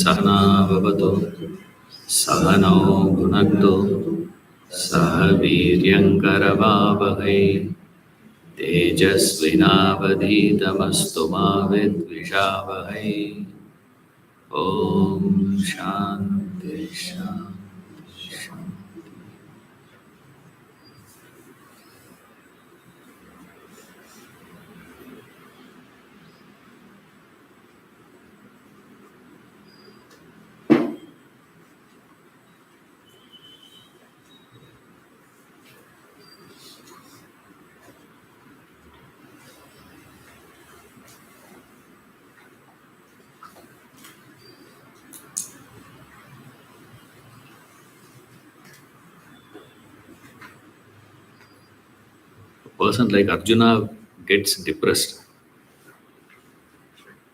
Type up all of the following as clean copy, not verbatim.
सहना भवतु सहनौ भुनक्तु सह वीर्यङ्करवावहै तेजस्विनावधीतमस्तु मा विद्विषावहै ॐ शान्ति शान्ति शान्ति। Person like Arjuna gets depressed,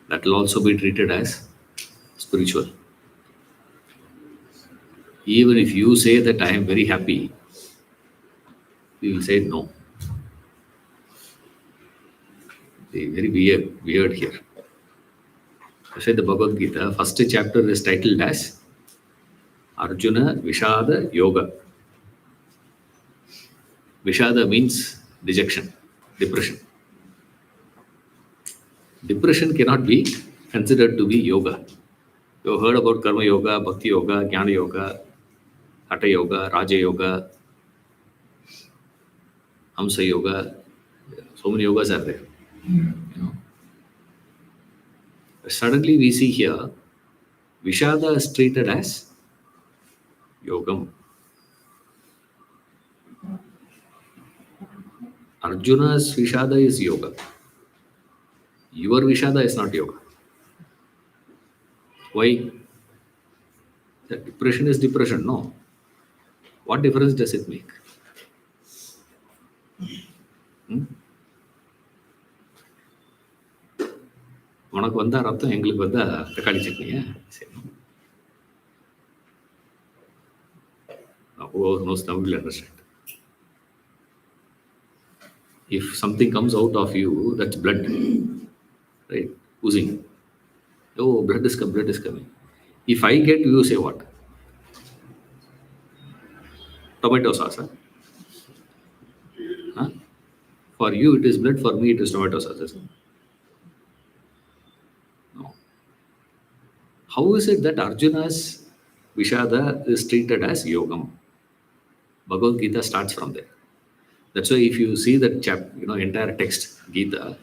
that will also be treated as spiritual. Even if you say that I am very happy, we will say no. Very weird here. I said the Bhagavad Gita, first chapter is titled as Arjuna Vishada Yoga. Vishada means dejection, depression. Depression cannot be considered to be yoga. You have heard about Karma Yoga, Bhakti Yoga, Jnana Yoga, Hatha Yoga, Raja Yoga, Hamsa Yoga. So many yogas are there. You know. Suddenly we see here, Vishada is treated as yogam. Arjuna's Vishada is yoga. Your Vishada is not yoga. Why? The depression is depression. No. What difference does it make? உனக்கு வந்தா ரத்தம் எங்களுக்கு வந்தா தக்காளி சட்னியா சரி who knows Tamil will understand. If something comes out of you, that's blood, right? Oozing. Oh, blood is coming. If I get, you say what? Tomato sauce, huh? Huh? For you it is blood, for me it is tomato sauce. No. How is it that Arjuna's Vishada is treated as yogam? Bhagavad Gita starts from there. That's why if you see that entire text, Gita,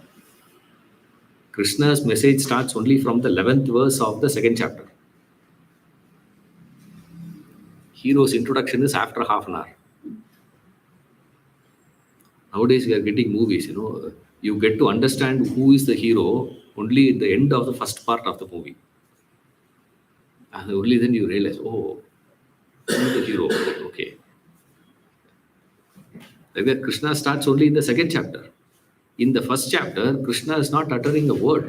Krishna's message starts only from the 11th verse of the second chapter. Hero's introduction is after half an hour. Nowadays we are getting movies, you get to understand who is the hero only at the end of the first part of the movie. And only then you realize, oh, who is the hero? Okay. Like that, Krishna starts only in the second chapter. In the first chapter, Krishna is not uttering a word.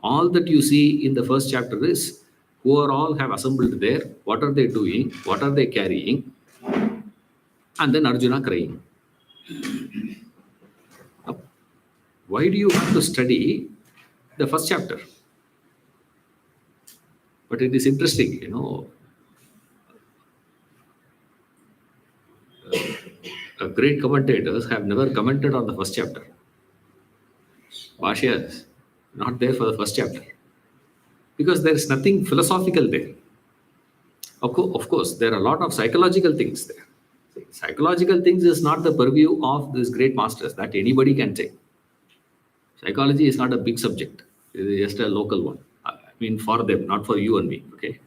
All that you see in the first chapter is who are all have assembled there, what are they doing, what are they carrying, and then Arjuna crying. Why do you want to study the first chapter? But it is interesting, great commentators have never commented on the first chapter. Bhashya is not there for the first chapter because there is nothing philosophical there. Of course, there are a lot of psychological things there. Psychological things is not the purview of these great masters that anybody can say. Psychology is not a big subject. It is just a local one. I mean, for them, not for you and me. Okay,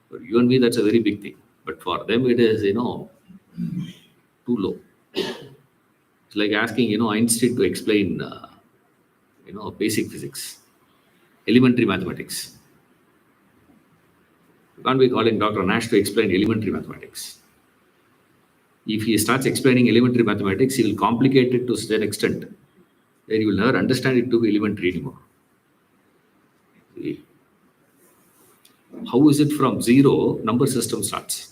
for you and me, that's a very big thing. But for them, it is too low. It's like asking Einstein to explain basic physics, elementary mathematics. You can't be calling Dr. Nash to explain elementary mathematics. If he starts explaining elementary mathematics, he will complicate it to such an extent that you will never understand it to be elementary anymore. See? How is it from zero number system starts?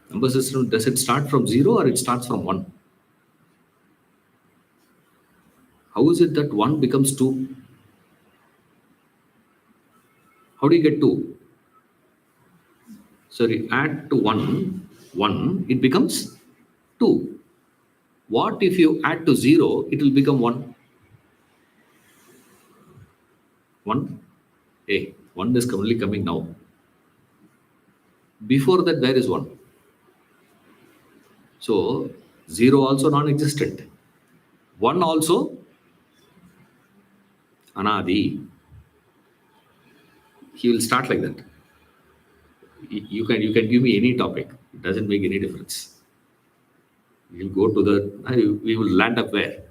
Number system, does it start from zero or it starts from one? How is it that one becomes two? How do you get 2? So you add to 1, it becomes 2. What if you add to 0, it will become 1? 1? Hey, 1 is only coming now. Before that, there is 1. So 0 also non-existent. 1 also anadi. He will start like that. You can give me any topic. It doesn't make any difference. We'll go to we will land up where?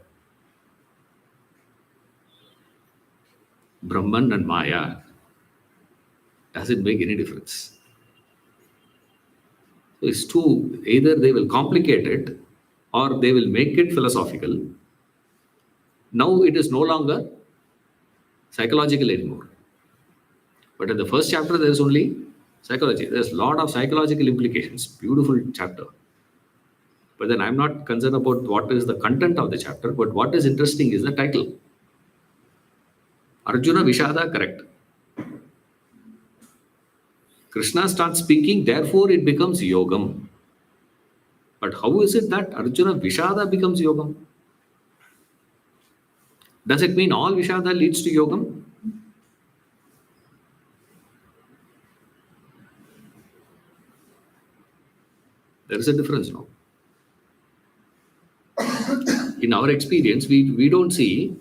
Brahman and Maya. Doesn't make any difference. So it's two. Either they will complicate it or they will make it philosophical. Now it is no longer psychological anymore. But in the first chapter, there is only psychology. There's a lot of psychological implications. Beautiful chapter. But then I'm not concerned about what is the content of the chapter, but what is interesting is the title. Arjuna Vishada, correct. Krishna starts speaking, therefore it becomes yogam. But how is it that Arjuna Vishada becomes yogam? Does it mean all Vishada leads to yogam? There is a difference now. In our experience, we don't see.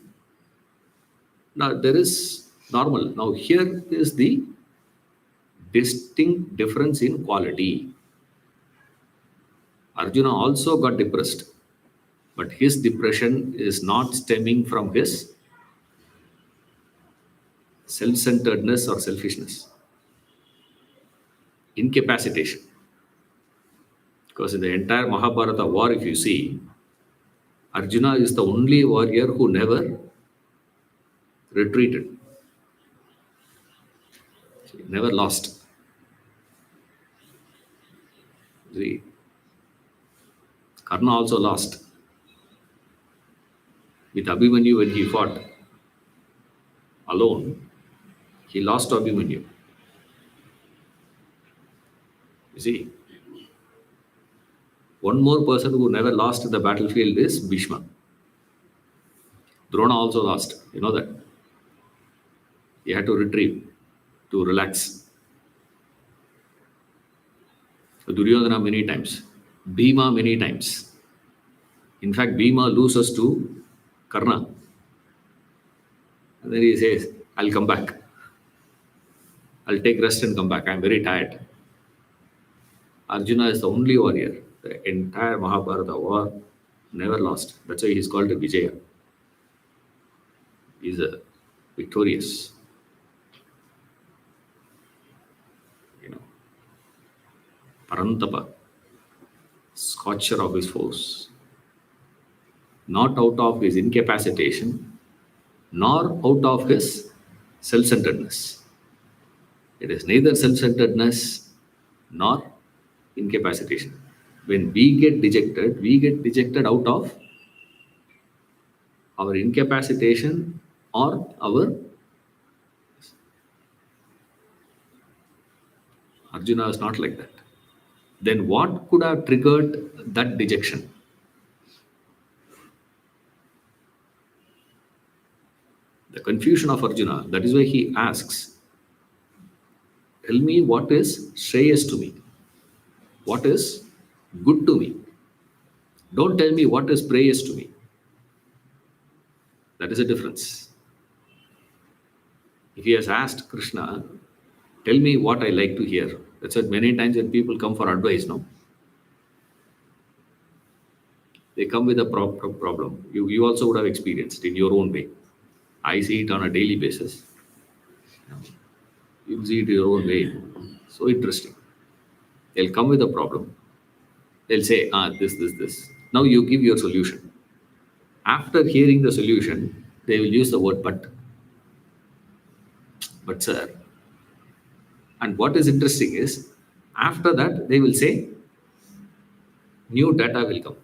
Now there is normal. Now here is the distinct difference in quality. Arjuna also got depressed, but his depression is not stemming from his self-centeredness or selfishness. Incapacitation. Because in the entire Mahabharata war, if you see, Arjuna is the only warrior who never retreated. He never lost. See, Karna also lost. With Abhimanyu, when he fought alone, he lost to Abhimanyu. You see, one more person who never lost in the battlefield is Bhishma. Drona also lost. You know that. He had to retrieve, to relax. Duryodhana many times. Bhima many times. In fact, Bhima loses to Karna. And then he says, I'll come back. I'll take rest and come back. I'm very tired. Arjuna is the only warrior. The entire Mahabharata war never lost. That's why he's called a Vijaya. He's a victorious. Parantapa, scorcher of his foes. Not out of his incapacitation, nor out of his self-centeredness. It is neither self-centeredness nor incapacitation. When we get dejected out of our incapacitation or our. Arjuna is not like that. Then what could have triggered that dejection? The confusion of Arjuna. That is why he asks, tell me what is Shreyas to me. What is good to me. Don't tell me what is prayers to me. That is a difference. If he has asked Krishna, tell me what I like to hear. That's what many times when people come for advice, no? They come with a problem. You also would have experienced in your own way. I see it on a daily basis. You see it your own way. So interesting. They'll come with a problem. They'll say, this. Now you give your solution. After hearing the solution, they will use the word but. But sir. And what is interesting is, after that, they will say, new data will come.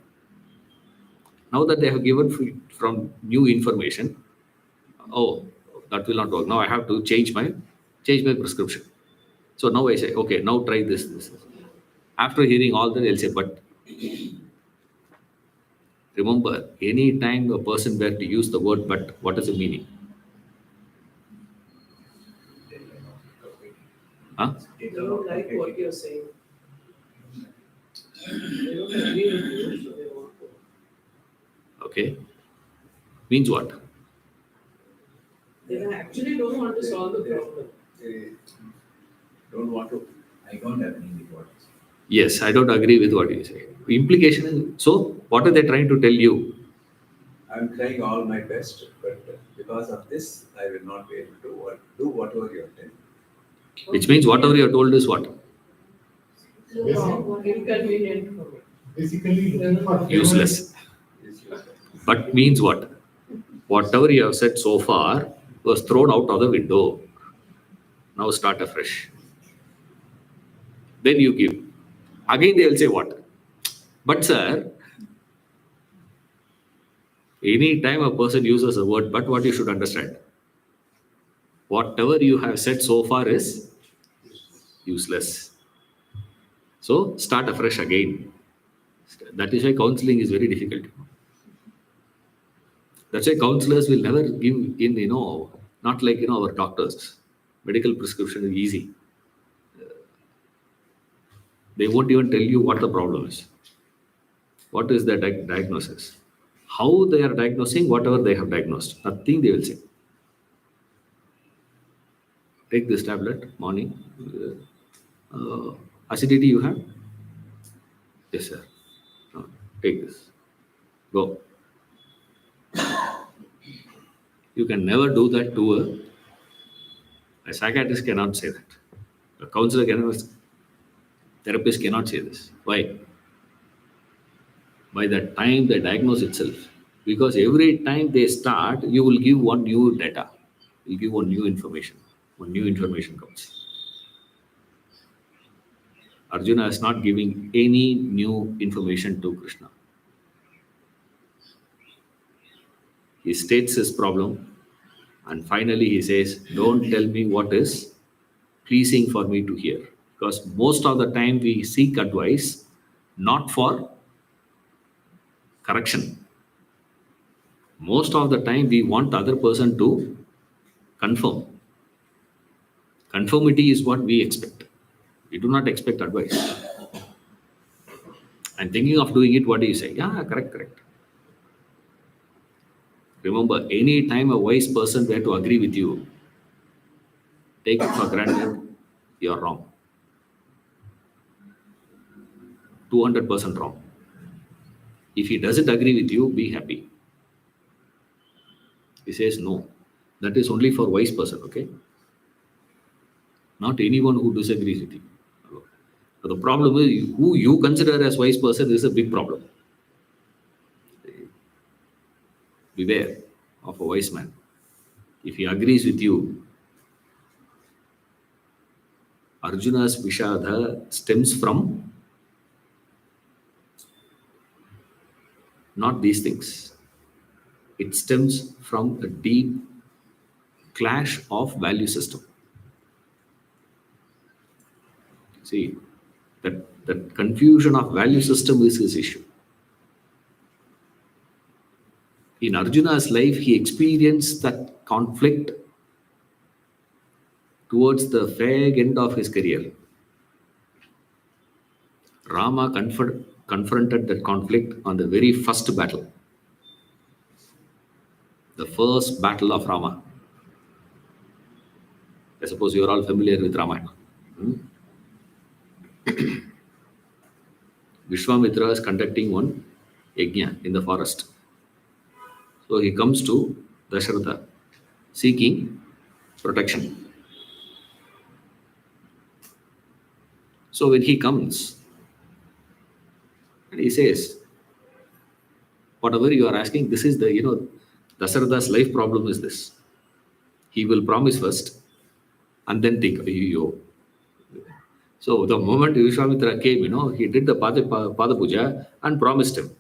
Now that they have given from new information, oh, that will not work. Now I have to change my change my prescription. So now I say, okay, now try this. After hearing all that, they'll say, but remember, any time a person were to use the word but, what is the meaning? Huh? They don't like what you're saying. They don't agree with you, so they want to. Okay. Means what? They actually don't want to solve the problem. They don't want to. I don't agree with what you say. Yes, I don't agree with what you say. Implication is, so what are they trying to tell you? I'm trying all my best, but because of this, I will not be able to do whatever you're telling. Which means whatever you are told is what? Inconvenient for me. Basically, looking for Useless. It's useless. But means what? Whatever you have said so far was thrown out of the window. Now start afresh. Then you give. Again they will say what? But sir, any time a person uses a word but, what you should understand? Whatever you have said so far is useless. So start afresh again. That is why counseling is very difficult. That's why counselors will never give in, not like, our doctors. Medical prescription is easy. They won't even tell you what the problem is. What is the diagnosis? How they are diagnosing whatever they have diagnosed. Nothing they will say. Take this tablet, morning. Acidity you have? Yes, sir. Take this. Go. You can never do that to a psychiatrist cannot say that. A counselor cannot, therapist cannot say this. Why? By the time they diagnose itself. Because every time they start, you will give one new data. You give one new information. One new information comes. Arjuna is not giving any new information to Krishna. He states his problem and finally he says, don't tell me what is pleasing for me to hear. Because most of the time we seek advice not for correction. Most of the time we want the other person to confirm. Conformity is what we expect. We do not expect advice. And thinking of doing it, what do you say? Yeah, correct. Remember, any time a wise person were to agree with you, take it for granted, you're wrong. 200% wrong. If he doesn't agree with you, be happy. He says no. That is only for wise person, okay? Not anyone who disagrees with you. So the problem is who you consider as wise person is a big problem. Beware of a wise man. If he agrees with you, Arjuna's Vishadha stems from not these things. It stems from a deep clash of value system. See, that confusion of value system is his issue. In Arjuna's life, he experienced that conflict towards the fag end of his career. Rama confronted that conflict on the very first battle. The first battle of Rama. I suppose you are all familiar with Ramayana. Vishwamitra is conducting one yajna in the forest. So he comes to Dasharatha seeking protection. So when he comes and he says, whatever you are asking, this is the, Dasharatha's life problem is this. He will promise first and then think, yo. So the moment Vishwamitra came, he did the Pada Puja and promised him,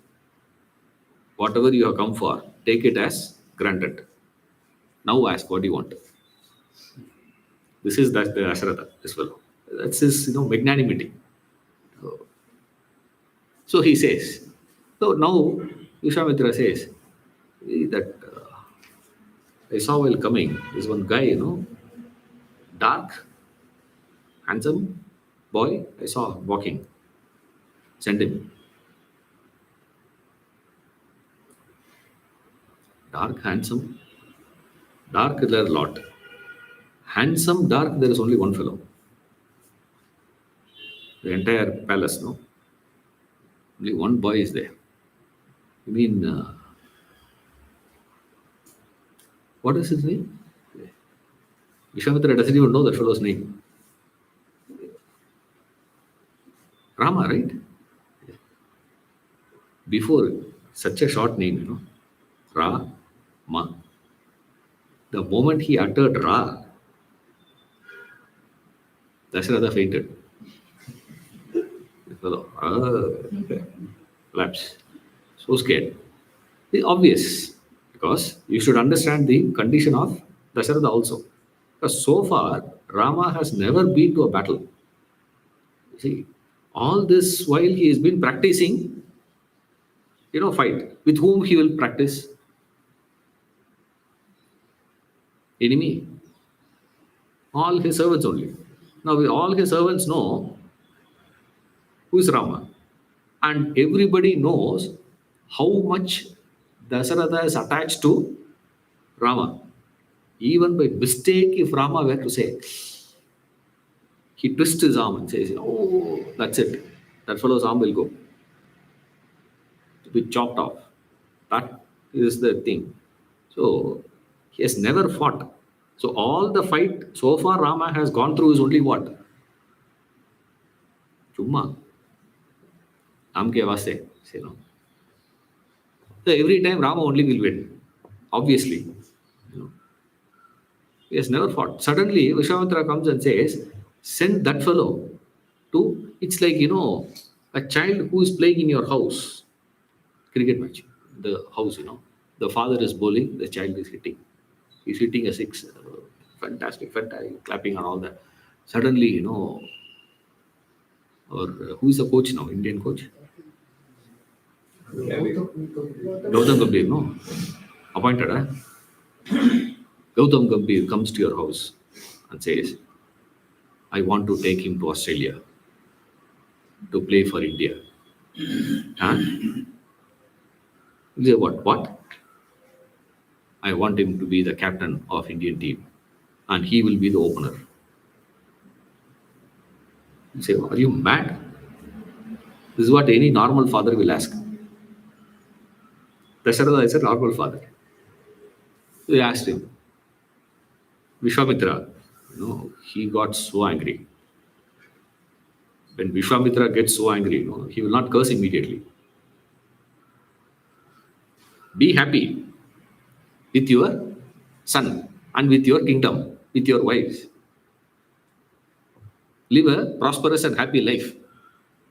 whatever you have come for, take it as granted. Now ask what you want. This is that the Asharatha, this fellow. That's his, magnanimity. So he says. So now Vishwamitra says that I saw while coming, this one guy, dark, handsome boy, I saw walking. Send him. Dark, handsome. Dark, there are a lot. Handsome, dark, there is only one fellow. The entire palace, no? Only one boy is there. You mean, what is his name? Vishwamitra doesn't even know that fellow's name. Rama, right? Before, such a short name, Ma. The moment he uttered Ra, Dasharatha fainted. The fellow, collapsed. So scared. It's obvious because you should understand the condition of Dasharatha also. Because so far, Rama has never been to a battle. You see, all this while he has been practicing, fight. With whom he will practice? Enemy. All his servants only. Now, all his servants know who is Rama. And everybody knows how much Dasharatha is attached to Rama. Even by mistake, if Rama were to say, he twists his arm and says, oh, that's it. That fellow's arm will go. To be chopped off. That is the thing. So, he has never fought. So, all the fight so far Rama has gone through is only what? Chumma. Naam ke vaste. Say no. So, every time Rama only will win. Obviously. He has never fought. Suddenly, Vishwamitra comes and says, send that fellow to, it's like, a child who is playing in your house. Cricket match. The house, the father is bowling, the child is hitting. He's hitting a six. Fantastic, clapping and all that. Suddenly, or who is the coach now? Indian coach? Gautam Gambhir, no? Appointed, huh? Gautam Gambhir comes to your house and says, I want to take him to Australia to play for India. Huh? You say, what? I want him to be the captain of Indian team and he will be the opener. You say, are you mad? This is what any normal father will ask. Dasharatha is a normal father. So he asked him. Vishwamitra, he got so angry. When Vishwamitra gets so angry, he will not curse immediately. Be happy with your son and with your kingdom, with your wives. Live a prosperous and happy life.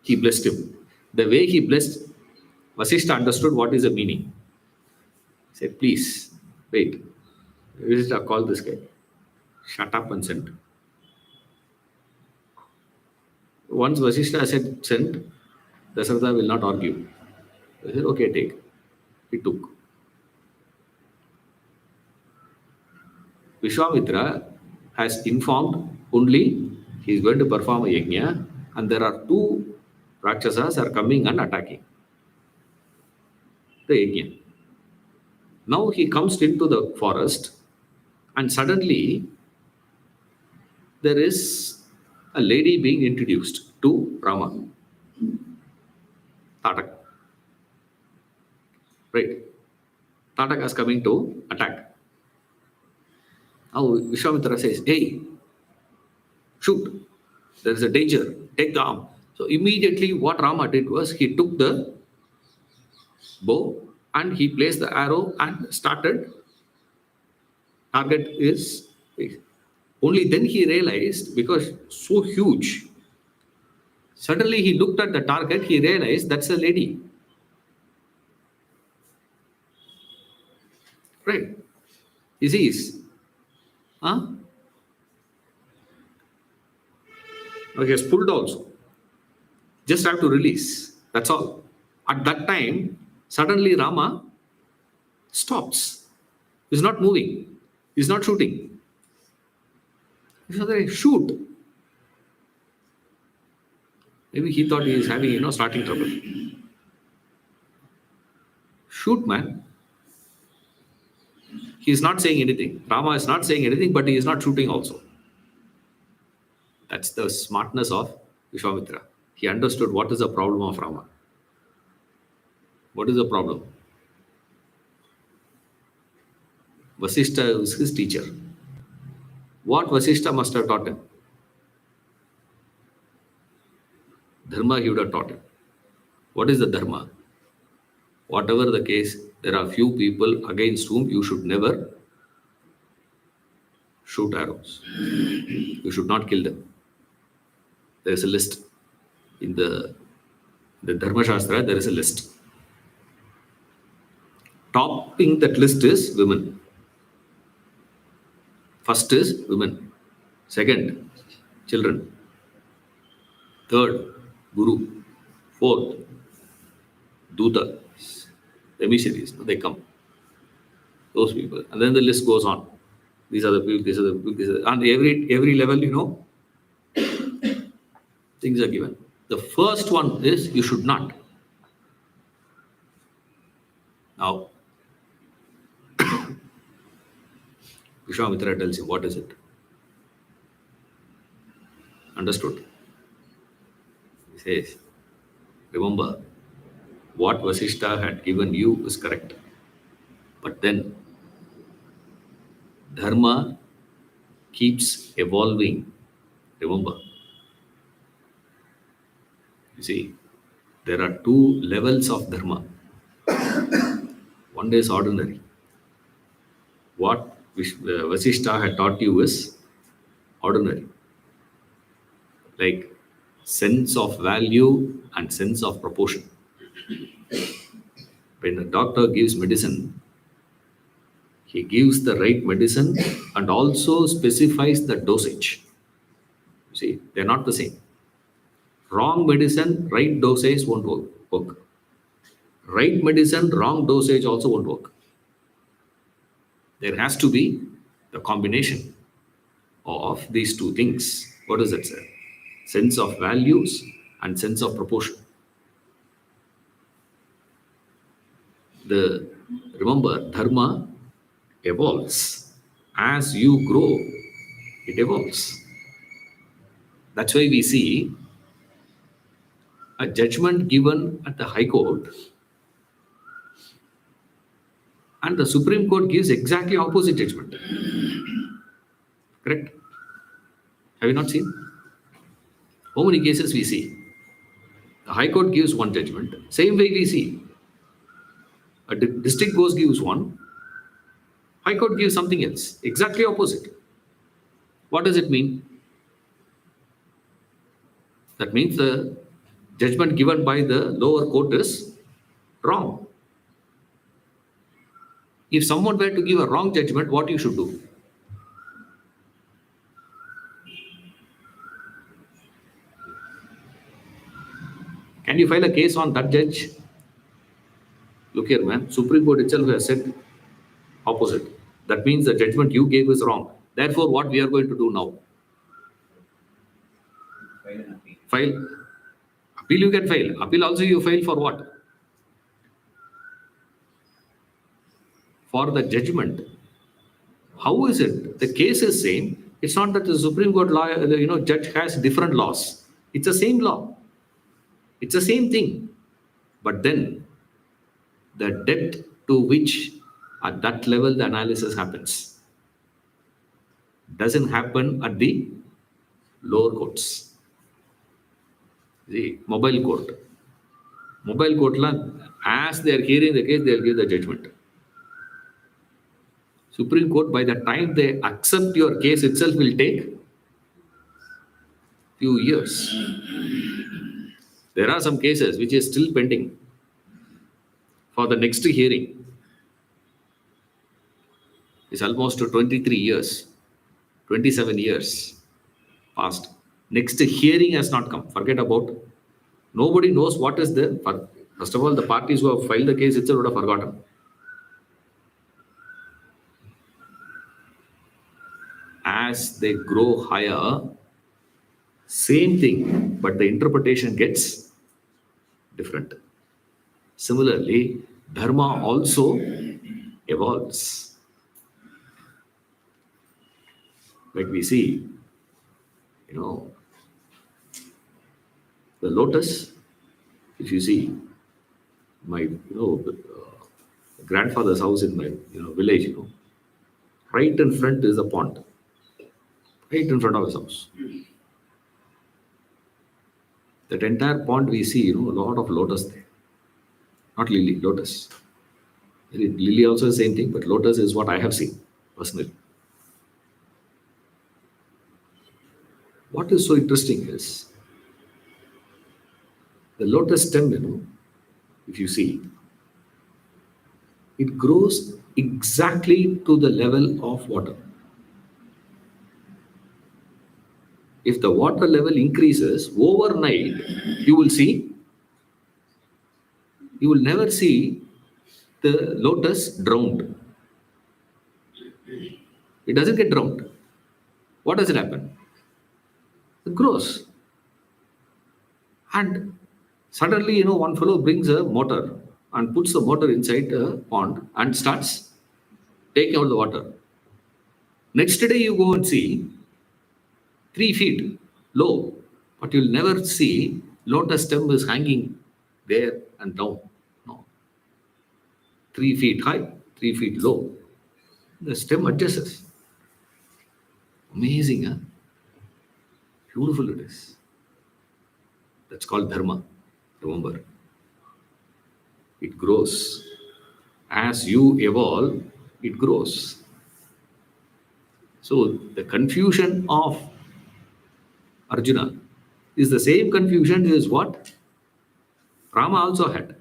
He blessed him. The way he blessed, Vasishtha understood what is the meaning. He said, please, wait. Vasishtha called this guy. Shut up and send. Once Vasishtha said, send, Dasharatha will not argue. He said, okay, take. He took. Vishwamitra has informed only he is going to perform a yajna and there are two Rakshasas are coming and attacking the yajna. Now he comes into the forest and suddenly there is a lady being introduced to Rama. Tatak. Right. Tatak is coming to attack. Now Vishwamitra says, hey, shoot. There is a danger. Take the arm. So immediately what Rama did was he took the bow and he placed the arrow and started. Target is only then he realized because so huge. Suddenly he looked at the target, he realized that's a lady. Right. He sees. Huh? Now he has pulled also. Just have to release. That's all. At that time, suddenly Rama stops. He's not moving. He's not shooting. He said, "Hey, shoot." Maybe he thought he is having, starting trouble. Shoot, man. He is not saying anything. Rama is not saying anything, but he is not shooting also. That's the smartness of Vishwamitra. He understood what is the problem of Rama. What is the problem? Vasishtha was his teacher. What Vasishtha must have taught him? Dharma he would have taught him. What is the Dharma? Whatever the case, there are few people against whom you should never shoot arrows. You should not kill them. There is a list. In the Dharma Shastra, there is a list. Topping that list is women. First is women. Second, children. Third, Guru. Fourth, Duta. Emissaries. They come. Those people. And then the list goes on. These are the people, these are the people, these are the, and every level, things are given. The first one is you should not. Now, Vishwamitra tells him, what is it? Understood? He says, remember, what Vasishtha had given you is correct. But then, Dharma keeps evolving. Remember, you see, there are two levels of Dharma. One is ordinary. What Vasishtha had taught you is ordinary. Like sense of value and sense of proportion. When a doctor gives medicine, he gives the right medicine and also specifies the dosage. You see, they're not the same. Wrong medicine, right dosage won't work. Right medicine, wrong dosage also won't work. There has to be the combination of these two things. What does that say? Sense of values and sense of proportion. Remember, Dharma evolves. As you grow, it evolves. That's why we see a judgment given at the High Court and the Supreme Court gives exactly opposite judgment. Correct? Have you not seen? How many cases we see? The High Court gives one judgment. Same way we see. A district court gives one. High Court gives something else. Exactly opposite. What does it mean? That means the judgment given by the lower court is wrong. If someone were to give a wrong judgment, what you should do? Can you file a case on that judge? Look here, man. Supreme Court itself has said opposite. That means the judgment you gave is wrong. Therefore, what we are going to do now? File an appeal. File. Appeal you can file. Appeal also you file for what? For the judgment. How is it? The case is same. It's not that the Supreme Court law, judge has different laws. It's the same law. It's the same thing. But then, the depth to which at that level the analysis happens doesn't happen at the lower courts. The mobile court. Mobile court, as they are hearing the case, they will give the judgment. Supreme Court, by the time they accept your case itself, will take few years. There are some cases which is still pending for the next hearing. It's almost to 23 years, 27 years past. Next hearing has not come. Forget about. Nobody knows what is there. First of all, the parties who have filed the case itself would have forgotten. As they grow higher, same thing, but the interpretation gets different. Similarly, dharma also evolves. Like we see, you know, the lotus, if you see, my grandfather's house in my village, right in front is a pond, right in front of his house. That entire pond we see, a lot of lotus there. Not lily, lotus. Lily also the same thing, but lotus is what I have seen personally. What is so interesting is the lotus stem, if you see, it grows exactly to the level of water. If the water level increases overnight, you will never see the lotus drowned. It doesn't get drowned. What does it happen? It grows. And suddenly, one fellow brings a motor and puts the motor inside a pond and starts taking out the water. Next day, you go and see 3 feet low, but you'll never see lotus stem is hanging there and down. No. 3 feet high, 3 feet low. The stem adjusts. Amazing, huh? Beautiful it is. That's called dharma. Remember, it grows. As you evolve, it grows. So the confusion of Arjuna is the same confusion is what Rama also had.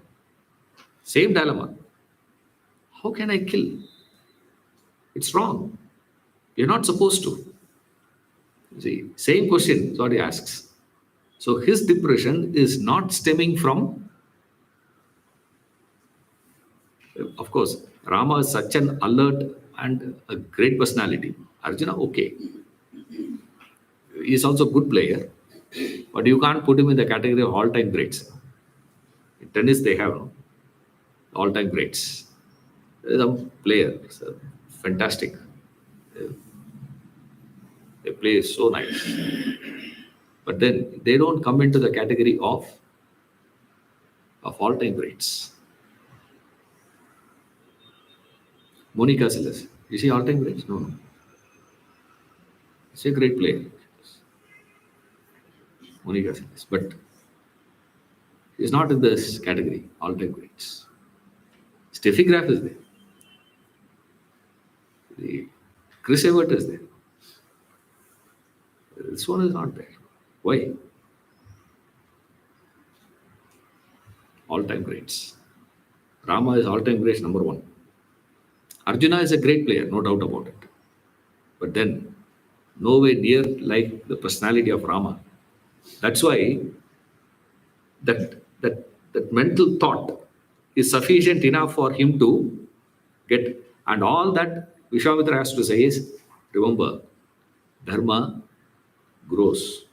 Same dilemma. How can I kill? It's wrong. You're not supposed to. See, same question is what he asks. So his depression is not stemming from, of course, Rama is such an alert and a great personality. Arjuna, okay. He's also a good player, but you can't put him in the category of all-time greats. In tennis, they have all-time greats. There's a player, fantastic. They play so nice. But then they don't come into the category of all-time greats. Monica Seles, is she all-time great? No. She's a great player. Monica Seles, but she's not in this category, all-time greats. Steffi Graf is there. Chris Evert is there. This one is not there. Why? All-time greats. Rama is all-time greats number 1. Arjuna is a great player, no doubt about it. But then, nowhere near like the personality of Rama. That's why that mental thought is sufficient enough for him to get. And all that Vishwamitra has to say is, remember, dharma grows.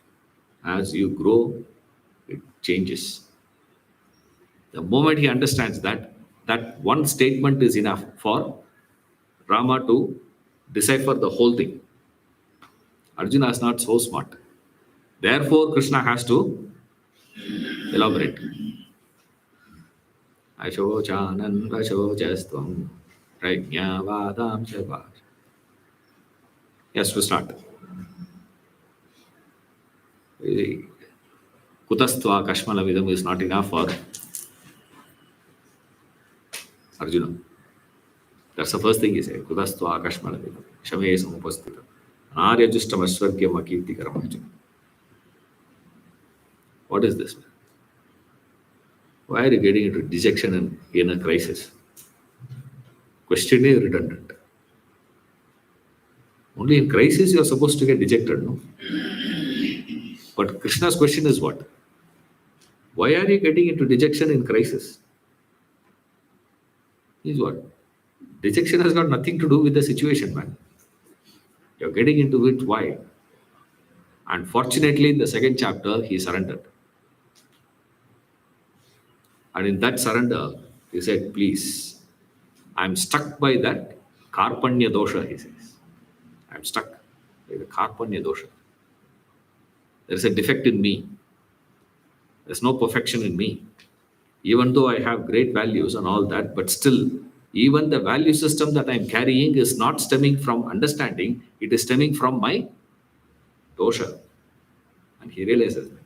As you grow, it changes. The moment he understands that one statement is enough for Rama to decipher the whole thing. Arjuna is not so smart. Therefore, Krishna has to elaborate. Ashochanan Vashojastvam Prajna Vadam Shabha. Yes, we start. Kutastva Kashmala Vidam is not enough for Arjuna. That's the first thing he said. Kutastva Kashmala Vidam. Shame Samupastita. Arya Justam Aswargyam Akirti Karam. What is this? Why are you getting into dejection and in a crisis? Question is redundant. Only in crisis you are supposed to get dejected, no? But Krishna's question is what? Why are you getting into dejection in crisis? Is what? Dejection has got nothing to do with the situation, man. You're getting into it. Why? And fortunately, in the second chapter, he surrendered. And in that surrender, he said, please, I'm stuck by that karpanya dosha, he says. I'm stuck by the karpanya dosha. There is a defect in me. There's no perfection in me. Even though I have great values and all that, but still, even the value system that I'm carrying is not stemming from understanding, it is stemming from my dosha. And he realizes that.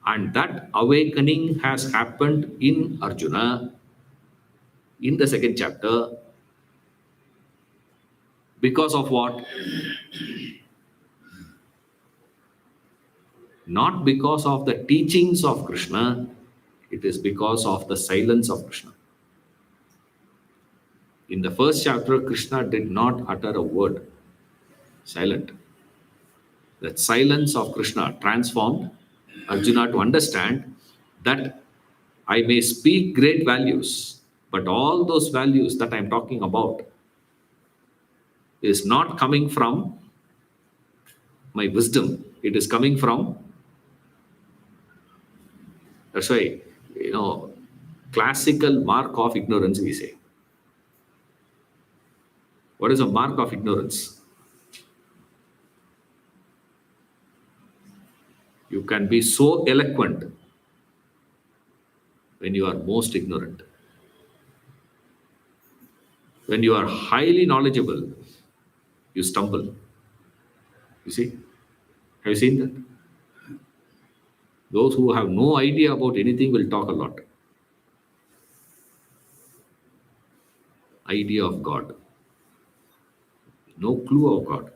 And that awakening has happened in Arjuna in the second chapter because of what? Not because of the teachings of Krishna, it is because of the silence of Krishna. In the first chapter, Krishna did not utter a word, silent. That silence of Krishna transformed Arjuna to understand that I may speak great values, but all those values that I'm talking about is not coming from my wisdom. It is coming from, that's why, classical mark of ignorance, we say. What is a mark of ignorance? You can be so eloquent when you are most ignorant. When you are highly knowledgeable, you stumble. You see? Have you seen that? Those who have no idea about anything will talk a lot. Idea of God. No clue of God.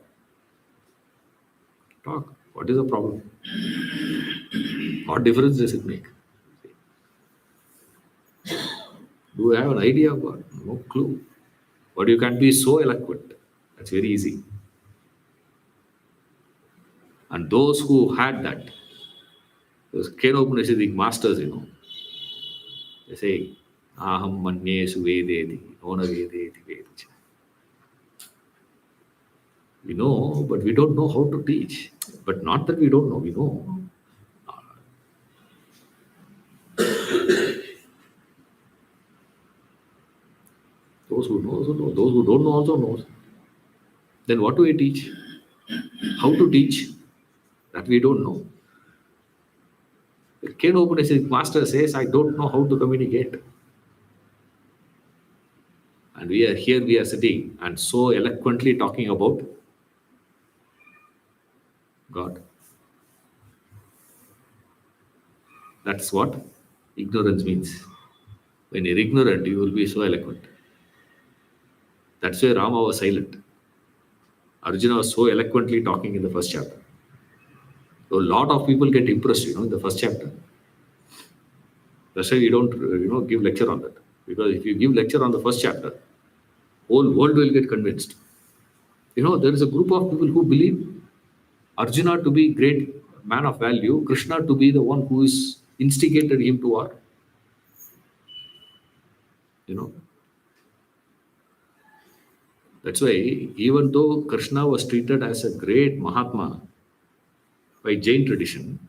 Talk. What is the problem? What difference does it make? Do you have an idea of God? No clue. But you can be so eloquent. That's very easy. And those who had that, those Kenopanishadic masters, they say, Aham manye suvedeti, nona vedeti vedicha. We know, but we don't know how to teach. But not that we don't know, we know. Those who know also know. Those who don't know also knows. Then what do we teach? How to teach? That we don't know. The Kenopanishadic master says, I don't know how to communicate. And we are sitting and so eloquently talking about God. That's what ignorance means. When you're ignorant, you will be so eloquent. That's why Rama was silent. Arjuna was so eloquently talking in the first chapter. So a lot of people get impressed, in the first chapter. That's why we don't, give lecture on that. Because if you give lecture on the first chapter, whole world will get convinced. There is a group of people who believe Arjuna to be great man of value, Krishna to be the one who is instigated him to war. That's why even though Krishna was treated as a great Mahatma by Jain tradition,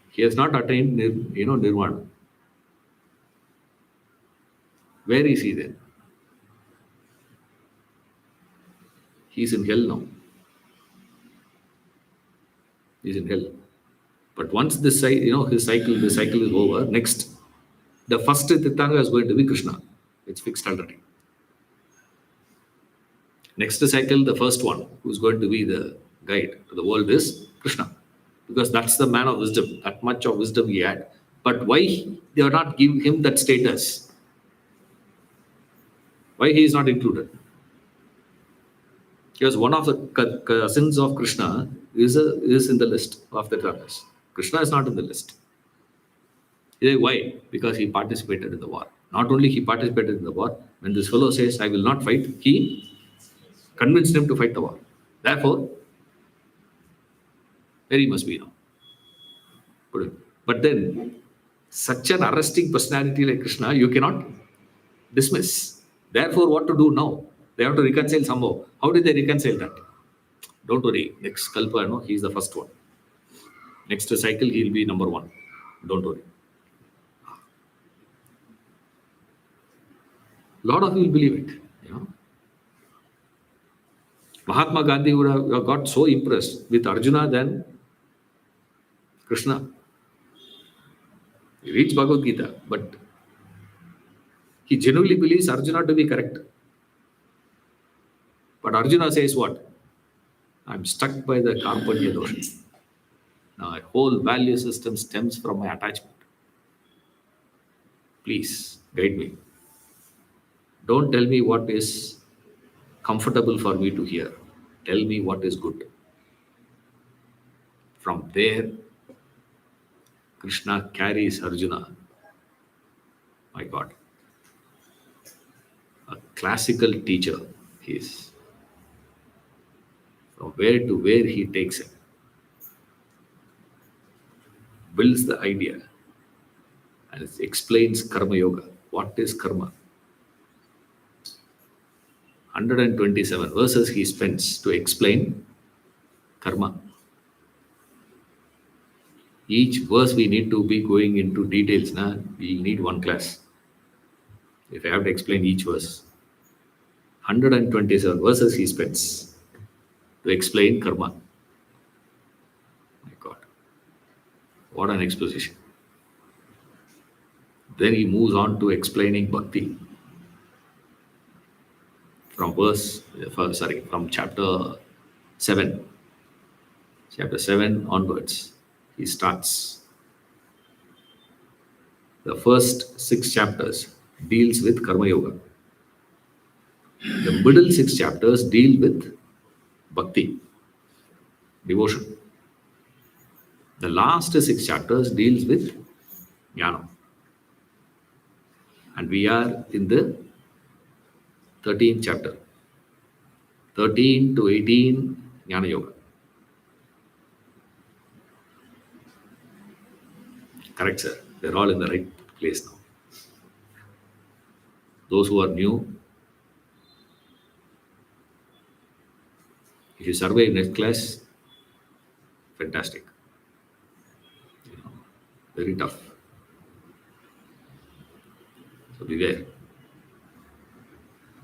he has not attained, Nirvana. Where is he then? He's in hell now. He's in hell. But once this his cycle is over, next, the first Tirthanga is going to be Krishna. It's fixed already. Next cycle, the first one who's going to be the guide to the world is Krishna. Because that's the man of wisdom. That much of wisdom he had. But why they are not giving him that status? Why he is not included? Because one of the cousins of Krishna is in the list of the Tirthangas. Krishna is not in the list. Why? Because he participated in the war. Not only he participated in the war, when this fellow says, I will not fight, he convinced him to fight the war. Therefore, there he must be now. But then, such an arresting personality like Krishna, you cannot dismiss. Therefore, what to do now? They have to reconcile somehow. How did they reconcile that? Don't worry. Next Kalpa, no, he's the first one. Next cycle, he'll be number one. Don't worry. Lot of you will believe it. You know, Mahatma Gandhi would have got so impressed with Arjuna than Krishna. He reads Bhagavad Gita, but he genuinely believes Arjuna to be correct. But Arjuna says what? I'm stuck by the Karpanya dosha. Now, my whole value system stems from my attachment. Please guide me. Don't tell me what is comfortable for me to hear. Tell me what is good. From there, Krishna carries Arjuna. My God. A classical teacher he is. From where to where he takes him. Builds the idea and explains Karma Yoga. What is Karma? 127 verses he spends to explain Karma. Each verse we need to be going into details. We need one class. If I have to explain each verse. 127 verses he spends to explain Karma. My God. What an exposition. Then he moves on to explaining Bhakti. From chapter 7. Chapter 7 onwards, he starts. The first 6 chapters deals with Karma Yoga. The middle 6 chapters deal with Bhakti, devotion. The last 6 chapters deals with Jnana. And we are in the 13th chapter. 13 to 18, Jnana Yoga. Correct, sir. They're all in the right place now. Those who are new, if you survive next class, fantastic. Very tough. So beware.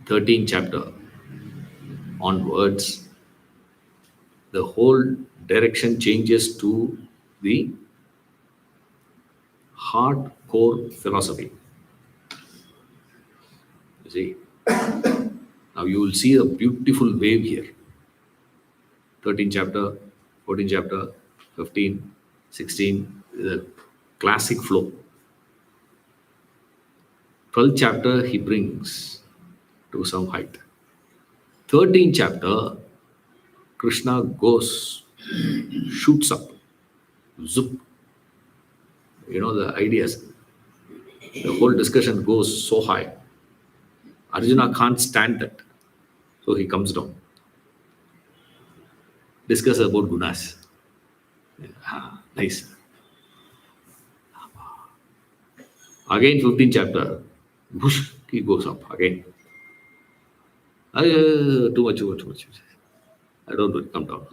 13th chapter onwards, the whole direction changes to the hardcore philosophy. You see, now you will see a beautiful wave here. 13th chapter, 14th chapter, 15, 16, the classic flow. 12th chapter he brings to some height. 13th chapter, Krishna goes, shoots up, zoop. You know the ideas. The whole discussion goes so high. Arjuna can't stand that. So he comes down. Discuss about gunas. Nice. Again, 15th chapter, whoosh, he goes up again. Too much. I don't want to come down.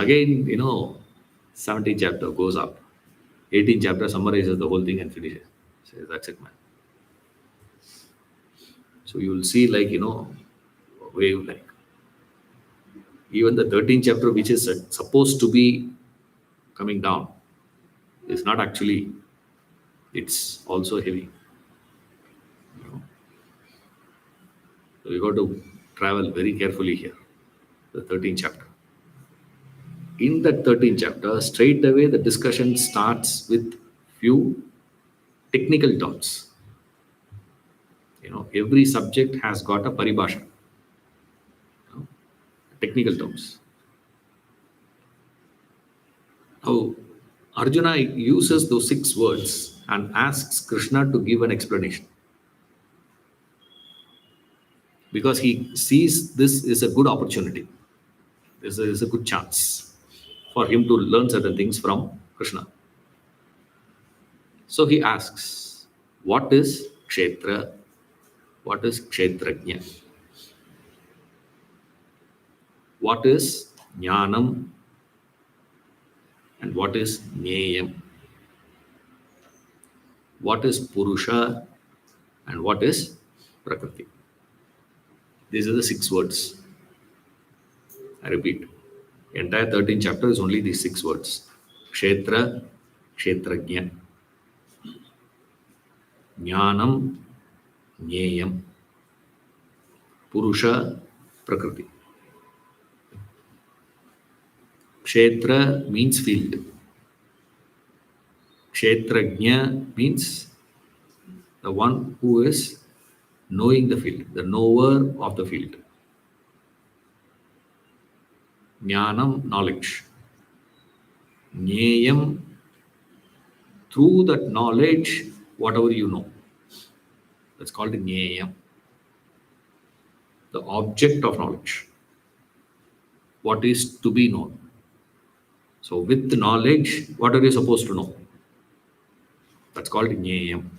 Again, 17th chapter goes up. 18th chapter summarizes the whole thing and finishes. Says, that's it, man. So you will see a wave like. Even the 13th chapter, which is supposed to be coming down, is not actually, it's also heavy. So you got to travel very carefully here, the 13th chapter. In that 13th chapter, straight away the discussion starts with few technical terms. Every subject has got a paribhasha, technical terms. Now, Arjuna uses those 6 words and asks Krishna to give an explanation. because he sees this is a good opportunity. This is a good chance for him to learn certain things from Krishna. So he asks, what is Kshetra? What is Kshetrajna? What is Jnanam? And what is Jneyam? What is Purusha? And what is Prakriti? These are the 6 words. I repeat, entire 13th chapter is only these 6 words. Kshetra, Kshetrajna, Jnanam, Jneyam, Purusha, Prakriti. Kshetra means field. Kshetrajna means the one who is knowing the field, the knower of the field. Jnanam, knowledge. Jneyam, through that knowledge, whatever you know. That's called Jneyam. The object of knowledge. What is to be known. So with knowledge, what are you supposed to know? That's called Jneyam.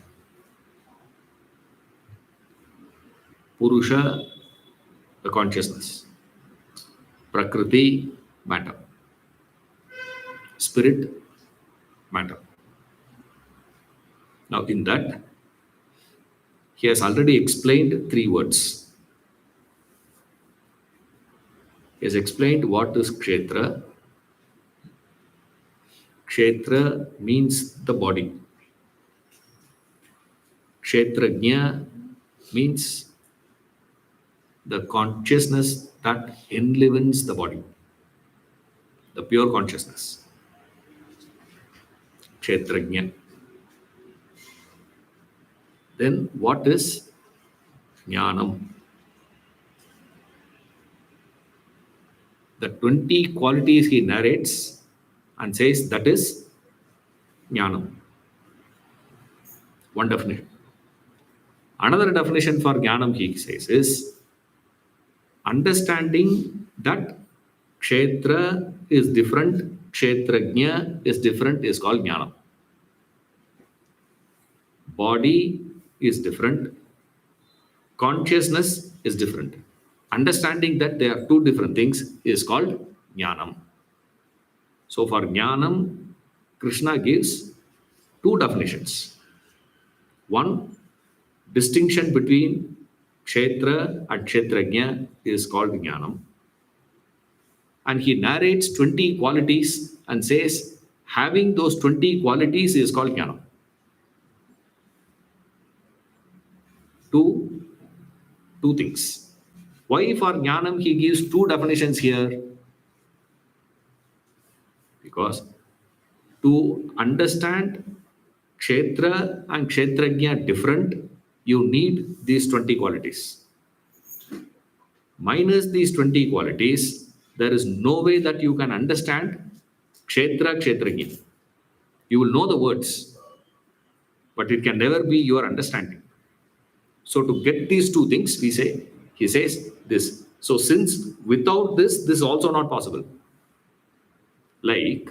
Purusha, the consciousness. Prakriti, matter. Spirit, matter. Now in that, he has already explained 3 words. He has explained what is Kshetra. Kshetra means the body. Kshetrajna means the consciousness that enlivens the body, the pure consciousness. Kshetrajna. Then what is Jnanam? The 20 qualities he narrates and says that is Jnanam. One definition. Another definition for Jnanam, he says, is understanding that Kshetra is different, Kshetrajna is different, is called Jnanam. Body is different, consciousness is different. Understanding that they are 2 different things is called Jnanam. So for Jnanam, Krishna gives 2 definitions. One, distinction between Kshetra and Kshetrajna is called Jnanam. And he narrates 20 qualities and says, having those 20 qualities is called Jnanam. Two things. Why for Jnanam he gives 2 definitions here? Because to understand Kshetra and Kshetrajna different, you need these 20 qualities. Minus these 20 qualities, there is no way that you can understand Kshetra, Kshetrajna. You will know the words, but it can never be your understanding. So to get these 2 things, he says this. So since without this is also not possible. Like,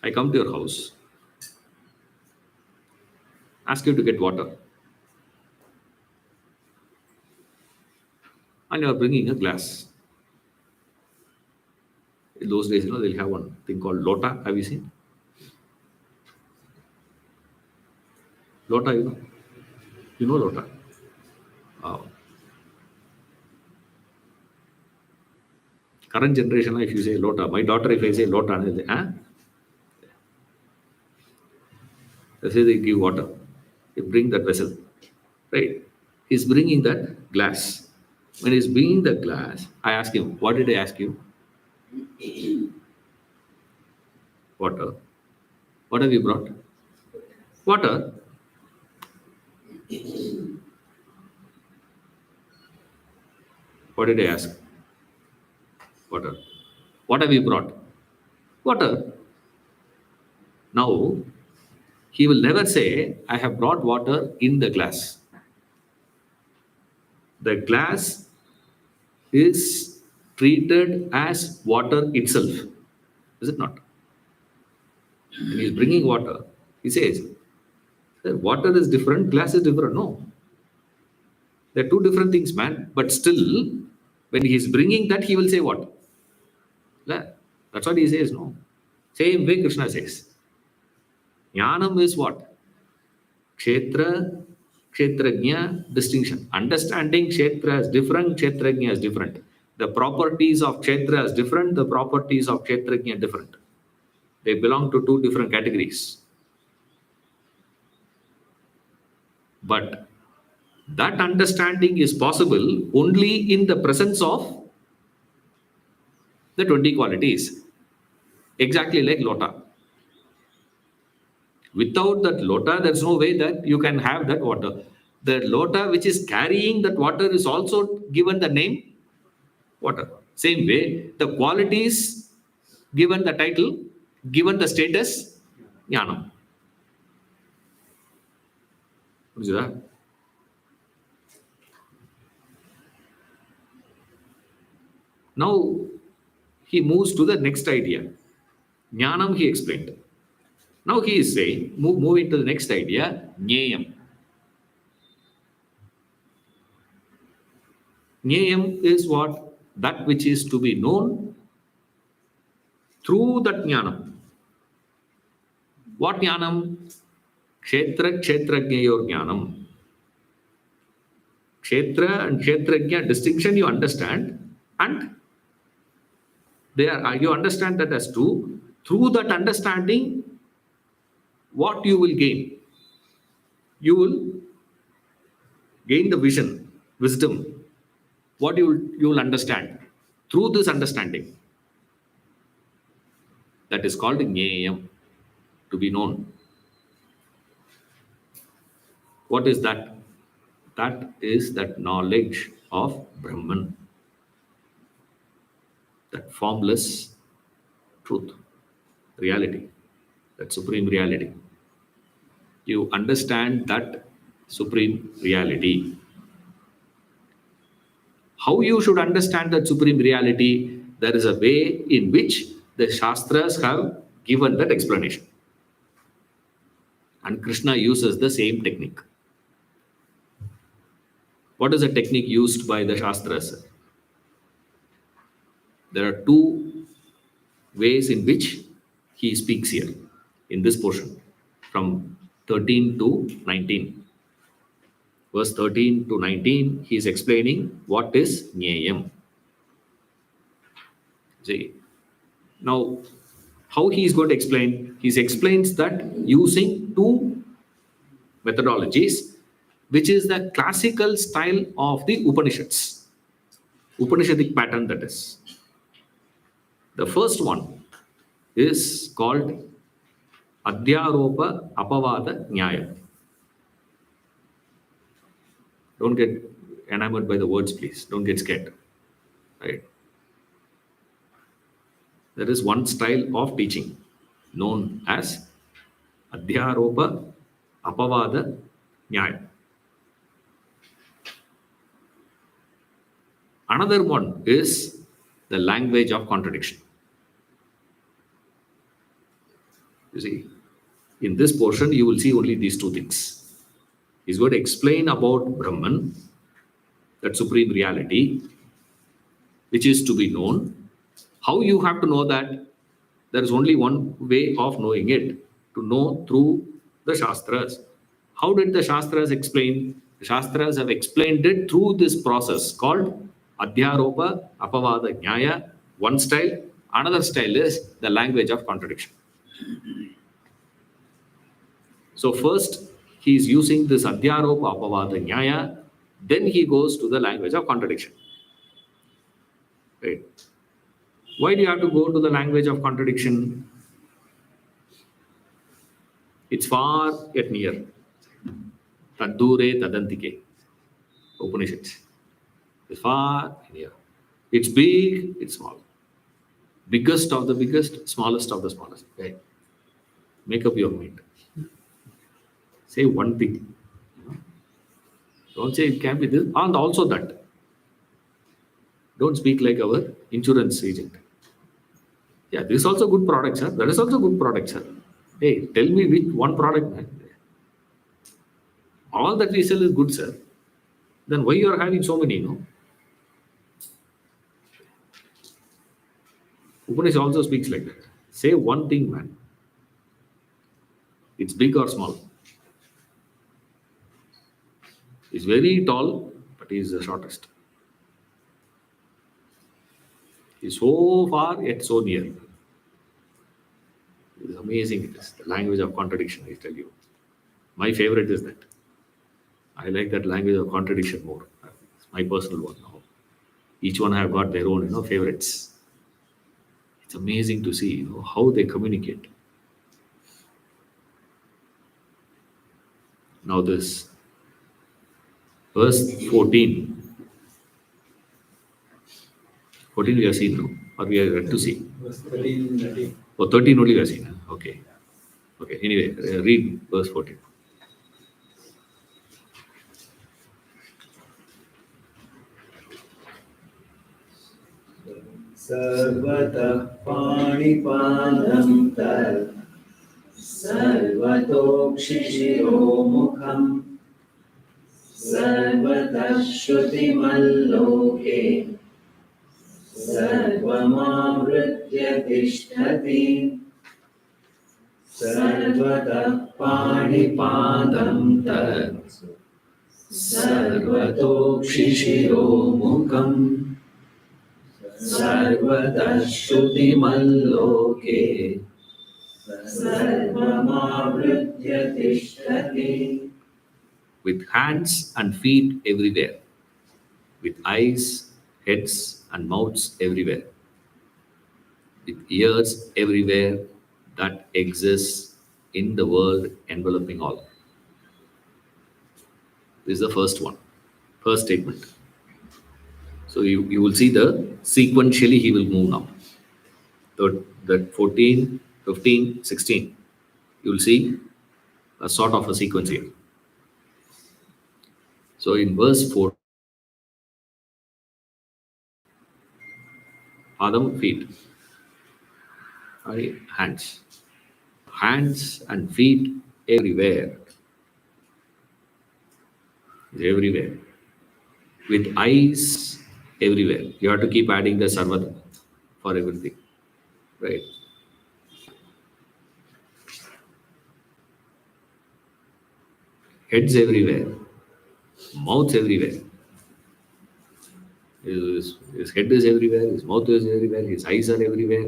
I come to your house, ask you to get water, and you are bringing a glass. In those days, they'll have one thing called lota. Have you seen? Lota, you know lota. Current generation, if you say lota, my daughter, if I say lota, they say, they say they give water. They bring that vessel, right? He's bringing that glass. When he's bringing the glass, I ask him, what did I ask you? Water. What have you brought? Water. What did I ask? Water. What have you brought? Water. Now, he will never say, I have brought water in the glass. The glass is treated as water itself, is it not? When he's bringing water, he says, "Sir, water is different, glass is different." No, they're two different things, man. But still, when he's bringing that, he will say what? That's what he says, no? Same way Krishna says. Jnanam is what? Kshetra, Kshetrajna distinction. Understanding Kshetra is different, Kshetrajna is different. The properties of Kshetra is different, the properties of Kshetrajna different. They belong to two different categories. But that understanding is possible only in the presence of the 20 qualities. Exactly like lota. Without that lota, there's no way that you can have that water. The lota which is carrying that water is also given the name water. Same way, the qualities given the title, given the status, jnanam. What is that? Now he moves to the next idea. Jnanam he explained. Now he is saying, moving to the next idea, Jnayam. Jnayam is what? That which is to be known through that Jnanam. What Jnanam? Kshetra, Kshetrajnayor Jnanam. Kshetra and Kshetrajna distinction you understand, and you understand that as true. Through that understanding, what you will gain? You will gain the vision, wisdom. What you will understand through this understanding. That is called Jnayam, to be known. What is that? That is that knowledge of Brahman, that formless truth, reality, that supreme reality. You understand that supreme reality. How you should understand that supreme reality? There is a way in which the Shastras have given that explanation. And Krishna uses the same technique. What is the technique used by the Shastras? There are two ways in which he speaks here in this portion from 13 to 19. Verse 13 to 19, he is explaining what is Jnayam. See, now how he is going to explain? He explains that using two methodologies, which is the classical style of the Upanishads, Upanishadic pattern that is. The first one is called Adhyaropa Apavada Nyaya. Don't get enamored by the words, please. Don't get scared. Right? There is one style of teaching known as Adhyaropa Apavada Nyaya. Another one is the language of contradiction. You see, in this portion, you will see only these two things. He's going to explain about Brahman, that supreme reality, which is to be known. How you have to know that? There is only one way of knowing it, to know through the Shastras. How did the Shastras explain? The Shastras have explained it through this process called Adhyaropa Apavada Nyaya, one style. Another style is the language of contradiction. So first, he is using this Adhyaropa Apavada Nyaya, then he goes to the language of contradiction. Right? Why do you have to go to the language of contradiction? It's far yet near. Taddure Tadantike. Upanishads. It's far near. It's big, it's small. Biggest of the biggest, smallest of the smallest. Right? Make up your mind. Say one thing. Don't say it can be this, and also that. Don't speak like our insurance agent. Yeah, this is also good product, sir. That is also good product, sir. Hey, tell me which one product, man. All that we sell is good, sir. Then why you are having so many, no? Upanishads also speaks like that. Say one thing, man. It's big or small. He's very tall, but he's the shortest. He's so far yet so near. It's amazing. It is the language of contradiction, I tell you. My favorite is that. I like that language of contradiction more. It's my personal one now. Each one have got their own, favorites. It's amazing to see, how they communicate. Now this verse 14. 14 we have seen now, or we are yet to see. Verse 13, 13. Oh, 13 only we have seen. Huh? Okay. Okay. Anyway, read verse 14. सर्वतः पाणिपादं तत् सर्वतोक्षिशिरोमुखम् सर्वतः श्रुतिमल्लोके सर्वमावृत्य तिष्ठति सर्वतः पाणिपादं तत् सर्वतोक्षिशिरोमुखम् सर्वतः श्रुतिमल्लोके सर्वमावृत्य तिष्ठति. With hands and feet everywhere, with eyes, heads and mouths everywhere, with ears everywhere that exists in the world enveloping all. This is the first one, first statement. So you will see sequentially he will move now. That 14, 15, 16, you will see a sort of a sequence here. So in verse 4, Padam, feet, hands. Hands and feet everywhere. Everywhere. With eyes everywhere. You have to keep adding the sarvat for everything. Right? Heads everywhere. Mouths everywhere. His head is everywhere, his mouth is everywhere, his eyes are everywhere,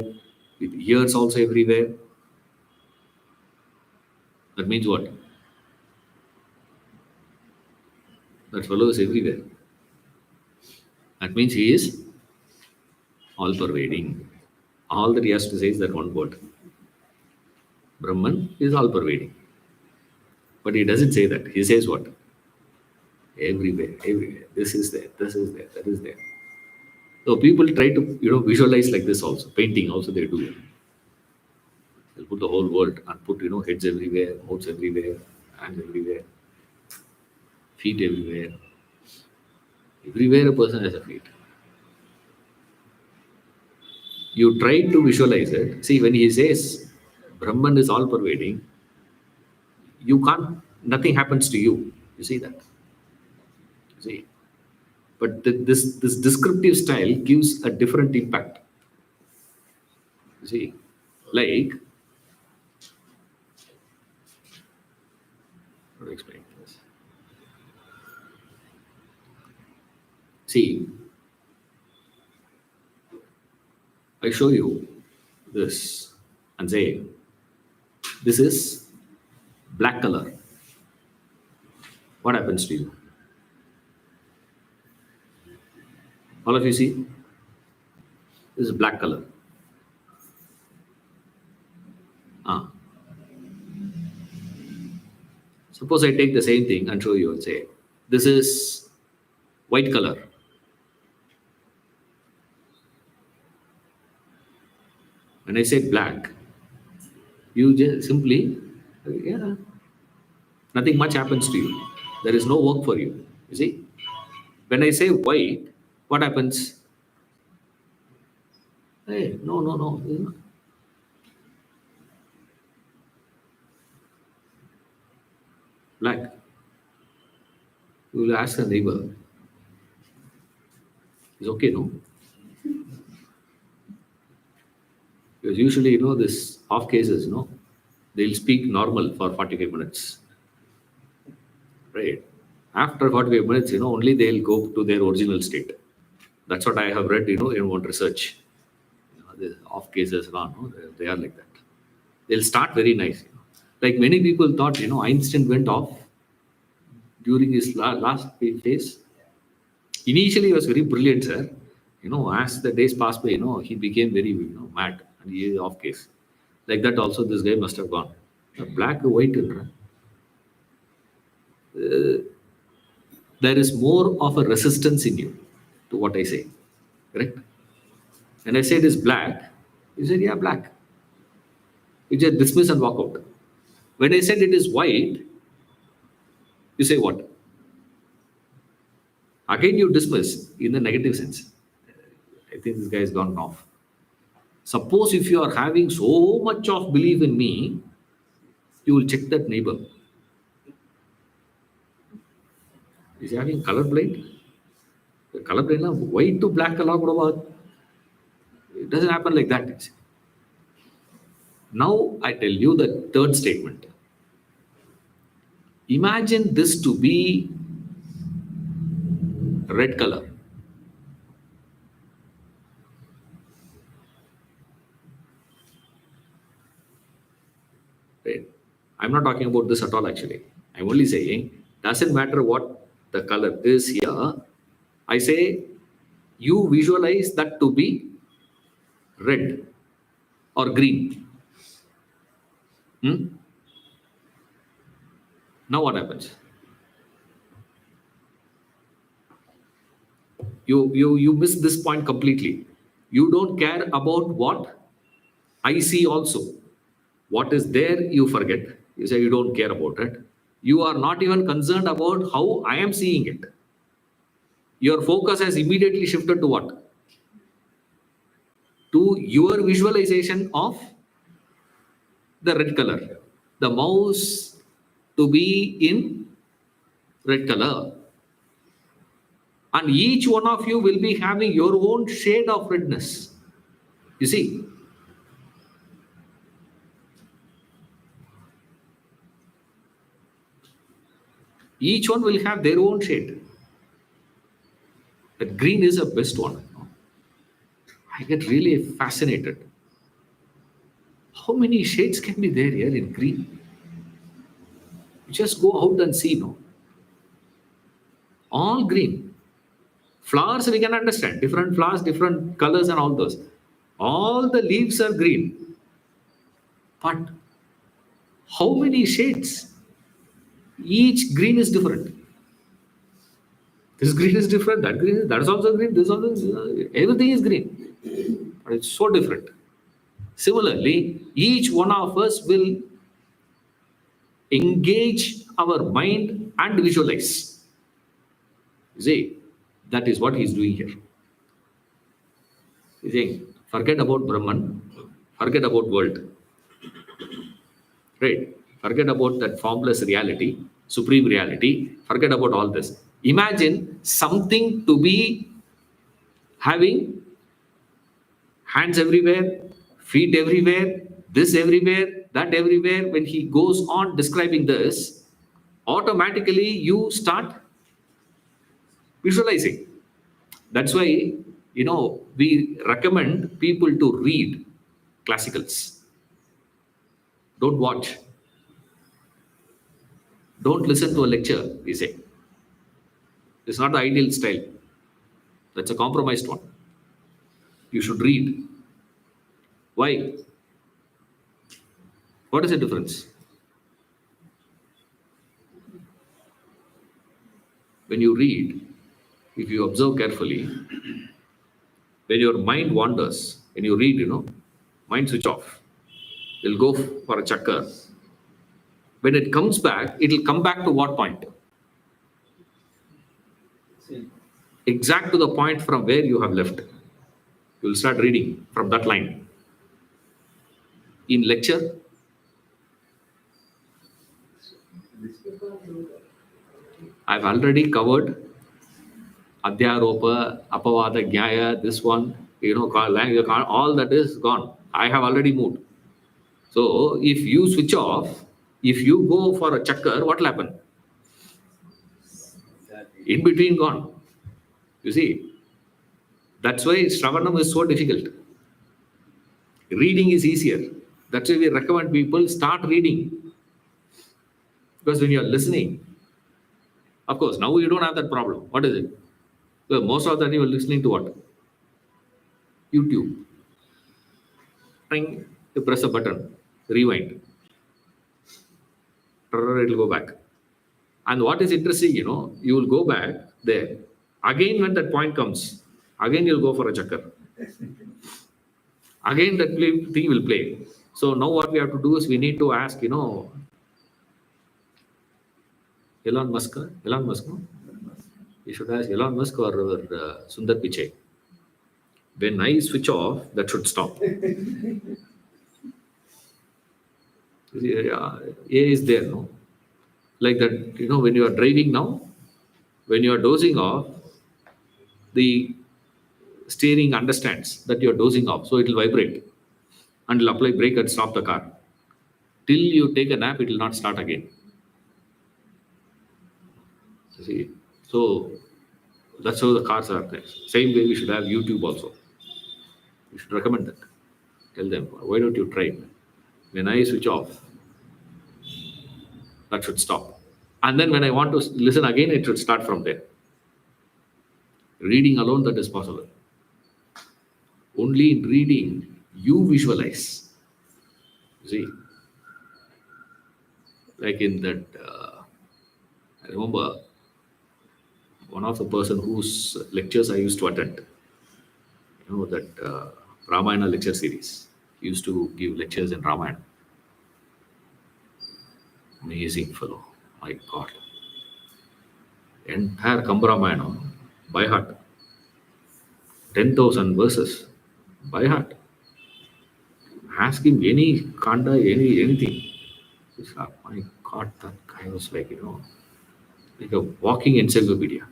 with ears also everywhere. That means what? That fellow is everywhere. That means he is all pervading. All that he has to say is that one word. Brahman is all pervading. But he doesn't say that. He says what? Everywhere, everywhere. This is there, this is there, that is there. So people try to, visualize like this also. Painting also they do. They'll put the whole world and put, heads everywhere, mouths everywhere, hands everywhere, feet everywhere. Everywhere a person has a feet. You try to visualize it. See, when he says Brahman is all pervading, you can't, nothing happens to you. You see that? You see? But this descriptive style gives a different impact. You see? Like, how to explain this? See, I show you this and say, this is black color. What happens to you? All of you see? This is black color. Suppose I take the same thing and show you and say, this is white color. When I say black, you just simply, nothing much happens to you. There is no work for you. You see, when I say white, what happens? Hey, no, no, no. Black. You will ask the neighbor. It's okay, no? Because usually, this off cases, they'll speak normal for 45 minutes. Right. After 45 minutes, only they'll go to their original state. That's what I have read, in one research. The off cases, they are like that. They'll start very nice. Like many people thought, Einstein went off during his last phase. Initially, he was very brilliant, sir. As the days passed by, he became very, mad and he is off case. Like that, also, this guy must have gone. Black, white, there is more of a resistance in you to what I say. Correct? And I said it's black. You said, yeah, black. You just dismiss and walk out. When I said it is white, you say what? Again, you dismiss in the negative sense. I think this guy has gone off. Suppose if you are having so much of belief in me, you will check that neighbor. Is he having color blind? The color blind, white to black, it doesn't happen like that. Now I tell you the third statement. Imagine this to be red color. Right? I'm not talking about this at all actually. I'm only saying, doesn't matter what the color is here. I say, you visualize that to be red or green. Now what happens? You miss this point completely. You don't care about what I see also. What is there, you forget. You say you don't care about it. You are not even concerned about how I am seeing it. Your focus has immediately shifted to what? To your visualization of the red color. The mouse to be in red color. And each one of you will be having your own shade of redness. You see? Each one will have their own shade. But green is the best one. I get really fascinated. How many shades can be there here in green? You just go out and see, all green. Flowers we can understand. Different flowers, different colors and all those. All the leaves are green. But how many shades? Each green is different. This green is different, that green is, that is also green, this also everything is green. But it's so different. Similarly, each one of us will engage our mind and visualize. You see, that is what he's doing here. He's saying, forget about Brahman, forget about world. Right? Forget about that formless reality, supreme reality. Forget about all this. Imagine something to be having hands everywhere, feet everywhere, this everywhere, that everywhere. When he goes on describing this, automatically you start visualizing. That's why, we recommend people to read classicals. Don't watch. Don't listen to a lecture, we say. It's not the ideal style. That's a compromised one. You should read. Why? What is the difference? When you read, if you observe carefully, when your mind wanders, when you read, mind switch off. You'll go for a chakkar. When it comes back, it will come back to what point? exact to the point from where you have left. You will start reading from that line. In lecture, I've already covered Adhyaropa, Apavada, Jnaya, this one, all that is gone. I have already moved. So if you switch off, if you go for a chakkar, what will happen? In between gone. You see, that's why Shravanam is so difficult. Reading is easier. That's why we recommend people start reading. Because when you are listening, of course, now you don't have that problem. What is it? Well, most of the time you are listening to what? YouTube. Ring, you press a button, rewind. It will go back. And what is interesting, you will go back there. Again, when that point comes, again you'll go for a chakkar. Again, that thing will play. So now what we have to do is we need to ask, Elon Musk, no? You should ask Elon Musk or Sundar Pichai. When I switch off, that should stop. AI is there, no? Like that, when you are driving now, when you are dozing off, the steering understands that you are dozing off, so it will vibrate and will apply brake and stop the car. Till you take a nap, it will not start again. You see, so that's how the cars are there. Same way we should have YouTube also. We should recommend that. Tell them, why don't you try it? When I switch off, that should stop. And then when I want to listen again, it should start from there. Reading alone, that is possible. Only in reading, you visualize. You see, like in that, I remember one of the person whose lectures I used to attend, that Ramayana lecture series. He used to give lectures in Ramayana. Amazing fellow, my God. Entire Kambramayana by heart. 10,000 verses by heart. Ask him any kanda, anything. My God, that guy was like, like a walking encyclopedia.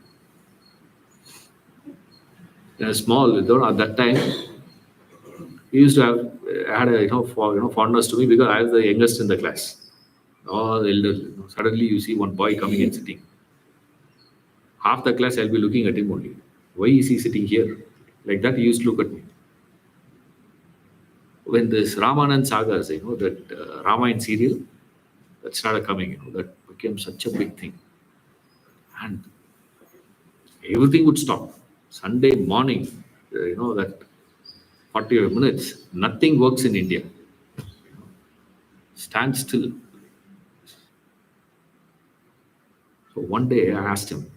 Small, at that time, he used to had a fondness to me because I was the youngest in the class. All the elders. Suddenly you see one boy coming and sitting. Half the class I'll be looking at him only. Why is he sitting here? Like that he used to look at me. When this Ramanand sagas, that Ramayana serial, that started coming, that became such a big thing. And everything would stop. Sunday morning, that 40 minutes, nothing works in India. Stand still. So one day I asked him.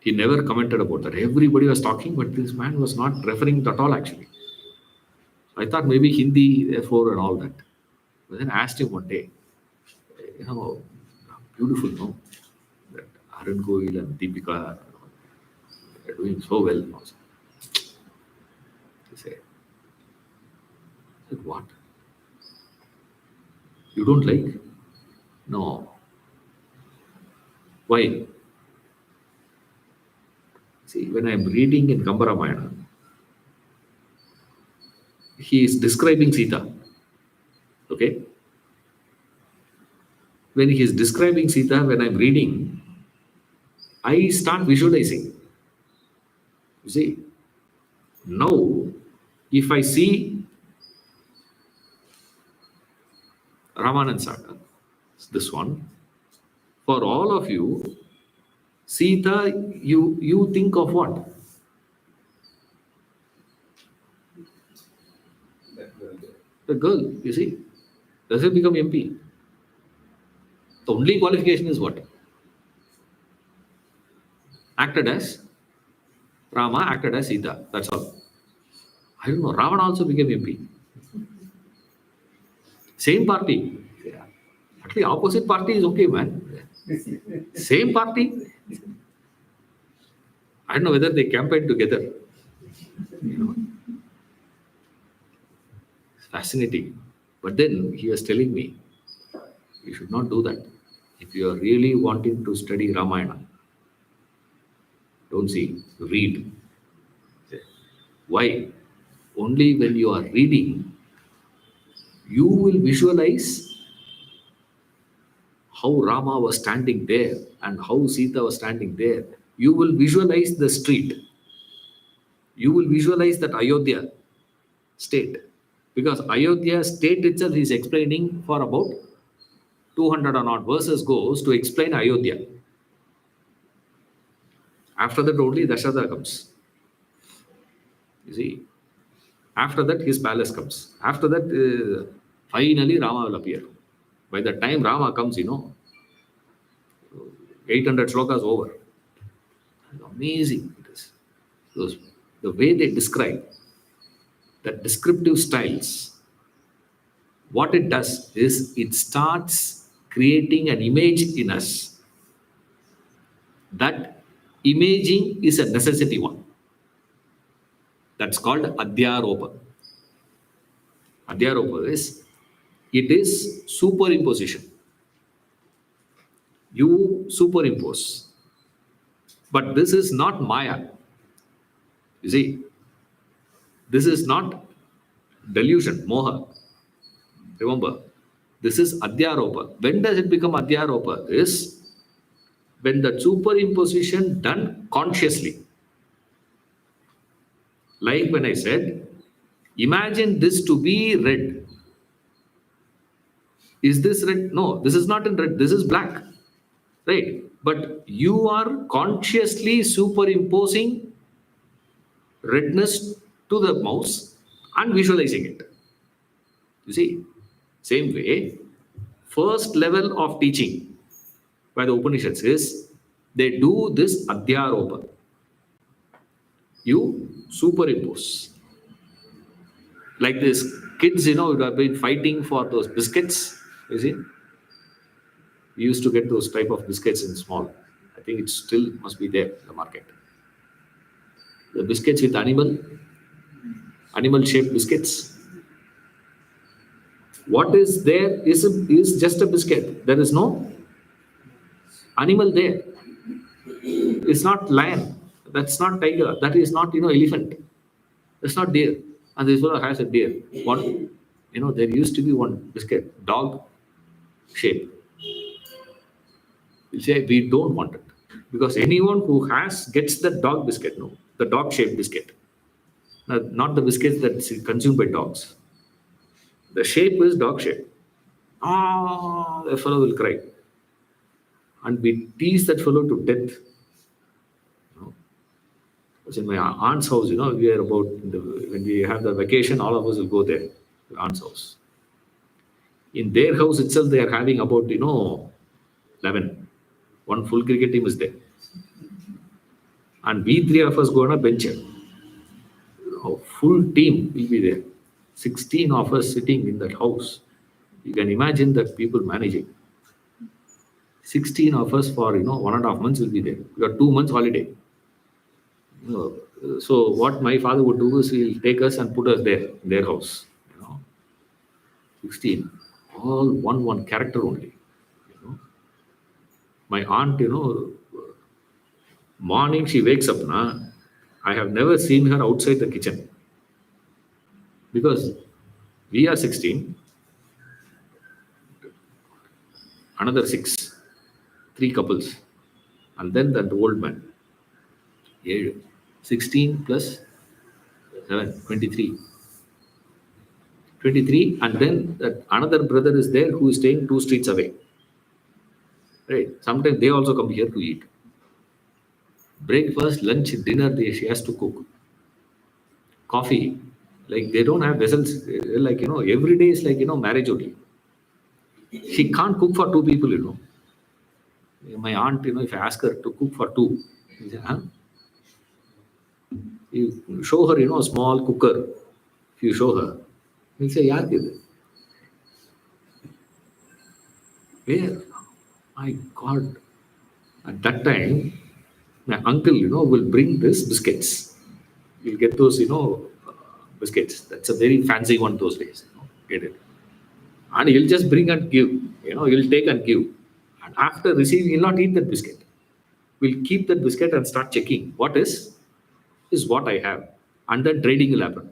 He never commented about that. Everybody was talking, but this man was not referring at all actually. I thought maybe Hindi, therefore, and all that. But then I asked him one day, beautiful, no? That Arun Goyal and Deepika are doing so well also. He said, what? You don't like? No. Why? See, when I'm reading in Kambramayana, he is describing Sita. Okay? When he is describing Sita, when I'm reading, I start visualizing. You see? Now, if I see Ramanand Saga, this one, for all of you, Sita, you think of what? The girl, you see. Does it become MP? The only qualification is what? Acted as Rama, acted as Sita. That's all. I don't know. Ravana also became MP. Same party. Yeah. Actually, opposite party is okay, man. Same party. I don't know whether they campaigned together. You know, it's fascinating. But then he was telling me, you should not do that. If you are really wanting to study Ramayana, don't see, read. Why? Only when you are reading, you will visualize how Rama was standing there and how Sita was standing there. You will visualize the street. You will visualize that Ayodhya state. Because Ayodhya state itself is explaining for about 200 or not verses goes to explain Ayodhya. After that only Dasharatha comes. You see, after that his palace comes. After that, finally Rama will appear. By the time Rama comes, 800 slokas over. Amazing it is. The way they describe, the descriptive styles, what it does is it starts creating an image in us. That imaging is a necessity one. That's called Adhyaropa. Adhyaropa is, it is superimposition. You superimpose. But this is not Maya. You see, this is not delusion, moha. Remember, this is Adhyaropa. When does it become Adhyaropa? Is when the superimposition done consciously. Like when I said, imagine this to be red. Is this red? No, this is not in red. This is black. Right? But you are consciously superimposing redness to the mouse and visualizing it. You see, same way, first level of teaching by the Upanishads is they do this Adhyaropa. You superimpose. Like this, kids, would have been fighting for those biscuits. You see, we used to get those type of biscuits in small. I think it still must be there in the market. The biscuits with animal shaped biscuits. What is there is just a biscuit. There is no animal there. It's not lion. That's not tiger. That is not elephant. That's not deer. And this fellow has a deer. One, there used to be one biscuit, dog shape. We'll say we don't want it because anyone who gets the dog biscuit, no, the dog shaped biscuit, not the biscuits that's consumed by dogs. The shape is dog shape. The fellow will cry, and we tease that fellow to death. Because in my aunt's house, we are about when we have the vacation, all of us will go there, to aunt's house. In their house itself, they are having about 11. One full cricket team is there, and we three of us go on a bench. Full team will be there. 16 of us sitting in that house. You can imagine that people managing. 16 of us for 1.5 months will be there. We got 2 months holiday. So what my father would do is he'll take us and put us there in their house. 16, all one character only. My aunt, morning she wakes up. I have never seen her outside the kitchen because we are 16, another 6, 3 couples, and then that old man. 16 plus 7, 23. 23, and then that another brother is there who is staying 2 streets away. Right? Sometimes they also come here to eat. Breakfast, lunch, dinner, she has to cook. Coffee, like they don't have vessels. Like every day is like marriage only. She can't cook for 2 people. My aunt, if I ask her to cook for 2, she say, huh? You show her, a small cooker. If you show her, she'll say, yeah, where? My God. At that time, My uncle, will bring this biscuits. You'll get those, biscuits. That's a very fancy one those days. Get it? And he'll just bring and give. He'll take and give. And after receiving, he'll not eat that biscuit. We'll keep that biscuit and start checking what is what I have. And then trading will happen.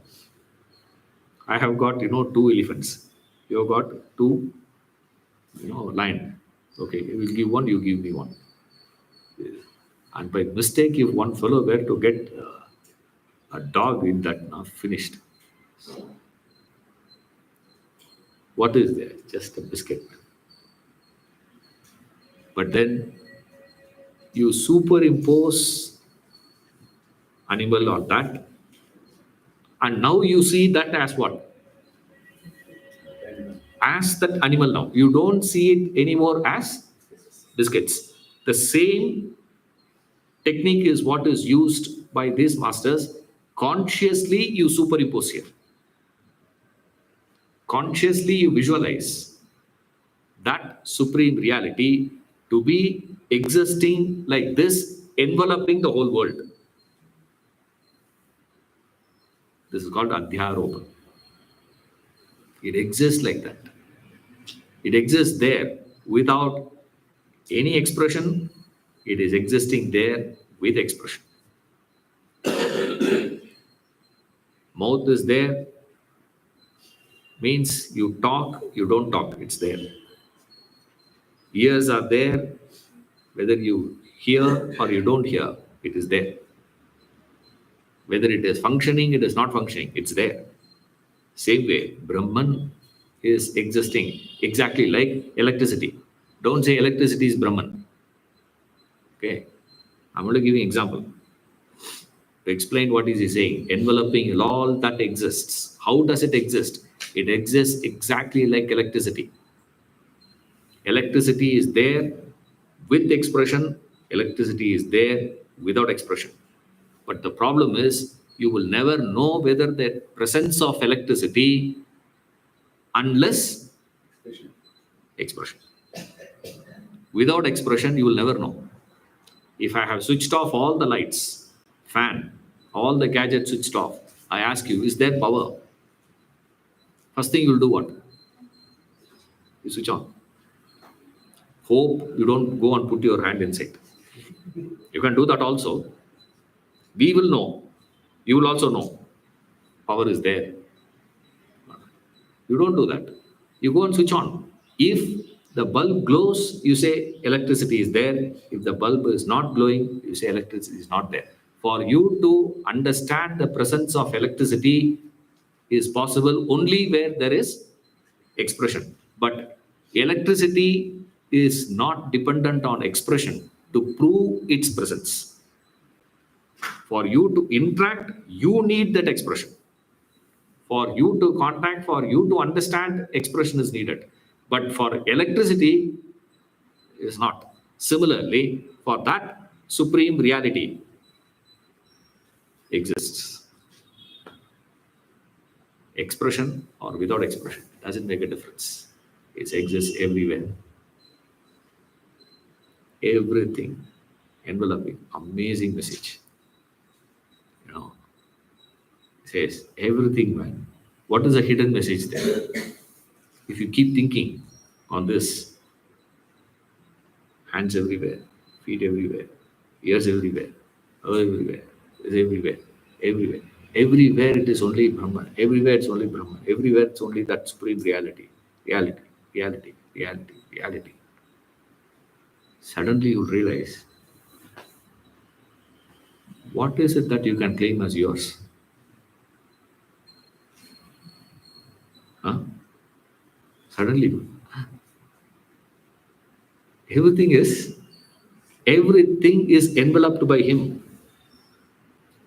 I have got, 2 elephants. You have got 2, lion. Okay, you will give one, you give me one. And by mistake, if one fellow were to get a dog in that, finished. What is there? Just a biscuit. But then you superimpose animal on that, and now you see that as what? As that animal now. You don't see it anymore as biscuits. The same technique is what is used by these masters. Consciously, you superimpose here. Consciously, you visualize that supreme reality to be existing like this, enveloping the whole world. This is called Adhyaropa. It exists like that. It exists there without any expression. It is existing there with expression. Mouth is there, means you talk, you don't talk, it's there. Ears are there, whether you hear or you don't hear, it is there. Whether it is functioning, it is not functioning, it's there. Same way, Brahman is existing exactly like electricity. Don't say electricity is Brahman. Okay, I'm going to give you an example to explain what is he saying. Enveloping all that exists. How does it exist? It exists exactly like electricity. Electricity is there with expression. Electricity is there without expression. But the problem is, you will never know whether the presence of electricity unless expression. Without expression, you will never know. If I have switched off all the lights, fan, all the gadgets switched off, I ask you, is there power? First thing you will do what? You switch on. Hope you don't go and put your hand inside. You can do that also. We will know. You will also know. Power is there. You don't do that. You go and switch on. If the bulb glows, you say electricity is there. If the bulb is not glowing, you say electricity is not there. For you to understand the presence of electricity is possible only where there is expression. But electricity is not dependent on expression to prove its presence. For you to interact, you need that expression. For you to contact, for you to understand, expression is needed. But for electricity, it is not. Similarly, for that supreme reality exists. Expression or without expression doesn't make a difference. It exists everywhere. Everything enveloping. Amazing message. It says everything, man. What is the hidden message there? If you keep thinking on this, hands everywhere, feet everywhere, ears everywhere, everywhere, is everywhere, everywhere. Everywhere it is only Brahman. Everywhere it's only Brahman. Everywhere it's only that supreme reality. Reality, reality, reality, reality. Suddenly you realize, what is it that you can claim as yours? Huh? Suddenly, everything is enveloped by him.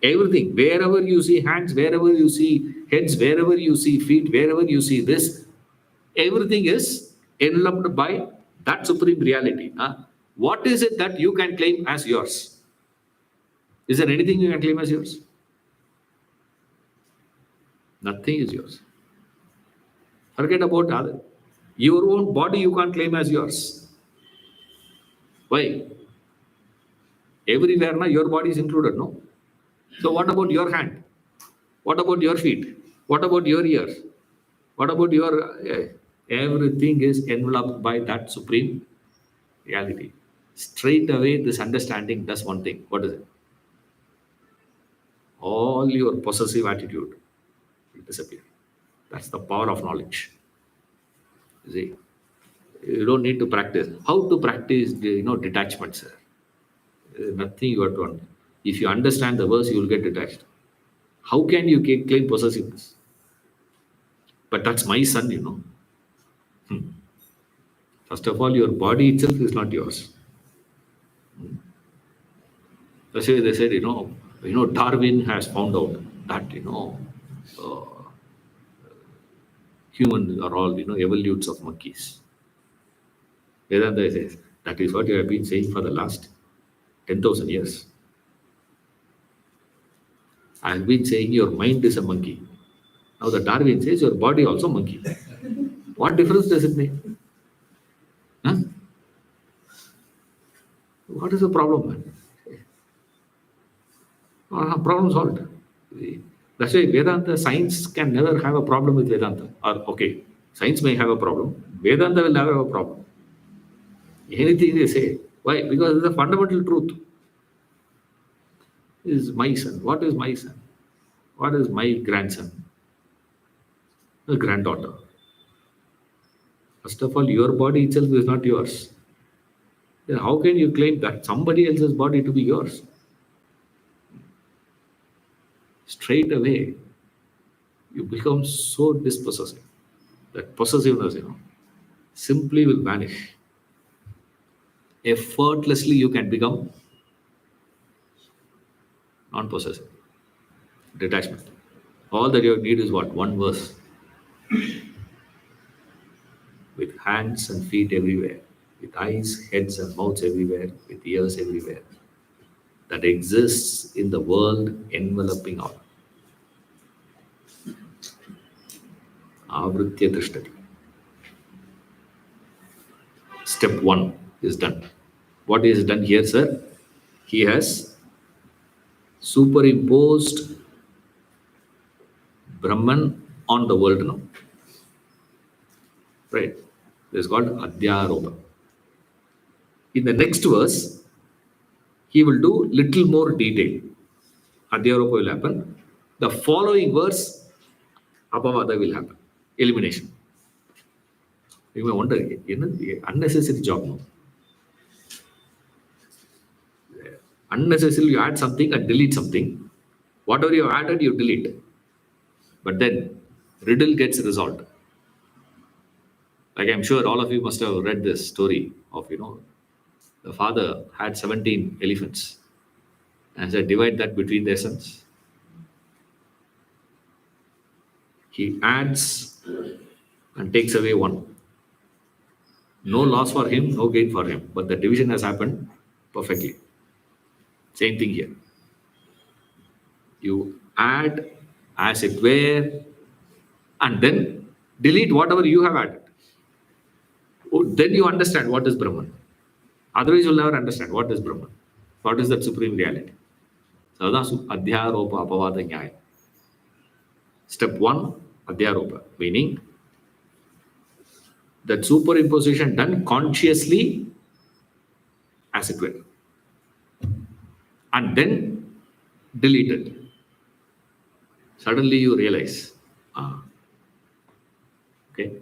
Everything, wherever you see hands, wherever you see heads, wherever you see feet, wherever you see this, everything is enveloped by that supreme reality. Huh? What is it that you can claim as yours? Is there anything you can claim as yours? Nothing is yours. Forget about other. Your own body you can't claim as yours. Why? Everywhere now your body is included, no? So what about your hand? What about your feet? What about your ears? What about your everything is enveloped by that supreme reality. Straight away, this understanding does one thing. What is it? All your possessive attitude will disappear. That's the power of knowledge. You see, you don't need to practice. How to practice, detachment, sir? Nothing you have to understand. If you understand the verse, you will get detached. How can you claim possessiveness? But that's my son. First of all, your body itself is not yours. That's why they said, Darwin has found out that, uh, humans are all, evolutes of monkeys. Vedanta says, that is what you have been saying for the last 10,000 years. I have been saying your mind is a monkey. Now the Darwin says your body also monkey. What difference does it make? Huh? What is the problem, man? Problem solved. That's why Vedanta, science can never have a problem with Vedanta. Or, okay, science may have a problem, Vedanta will never have a problem. Anything they say. Why? Because it's a fundamental truth. This is my son. What is my son? What is my grandson? The granddaughter. First of all, your body itself is not yours. Then how can you claim that somebody else's body to be yours? Straight away, you become so dispossessive. That possessiveness, simply will vanish. Effortlessly, you can become non-possessive. Detachment. All that you need is what? One verse. With hands and feet everywhere, with eyes, heads, and mouths everywhere, with ears everywhere, that exists in the world enveloping all. Avritya Tishtati. Step 1 is done. What is done here, sir? He has superimposed Brahman on the world now. Right? This is called Adhyaropa. In the next verse, he will do little more detail. Adhyaropa will happen. The following verse, Apavada will happen. Elimination. You may wonder, unnecessary job. No? Unnecessarily, you add something and delete something. Whatever you have added, you delete. But then, riddle gets resolved. Like I'm sure all of you must have read this story of, the father had 17 elephants and said, divide that between their sons. He adds and takes away one. No loss for him, no gain for him. But the division has happened perfectly. Same thing here. You add as it were and then delete whatever you have added. Then you understand what is Brahman. Otherwise, you'll never understand what is Brahman. What is that supreme reality? So that's Adhyaropa Apavada Nyaya. Step 1, Adhyaropa, meaning that superimposition done consciously as it were. And then deleted. Suddenly you realize, okay,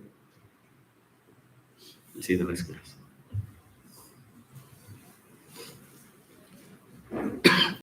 we'll see the next class.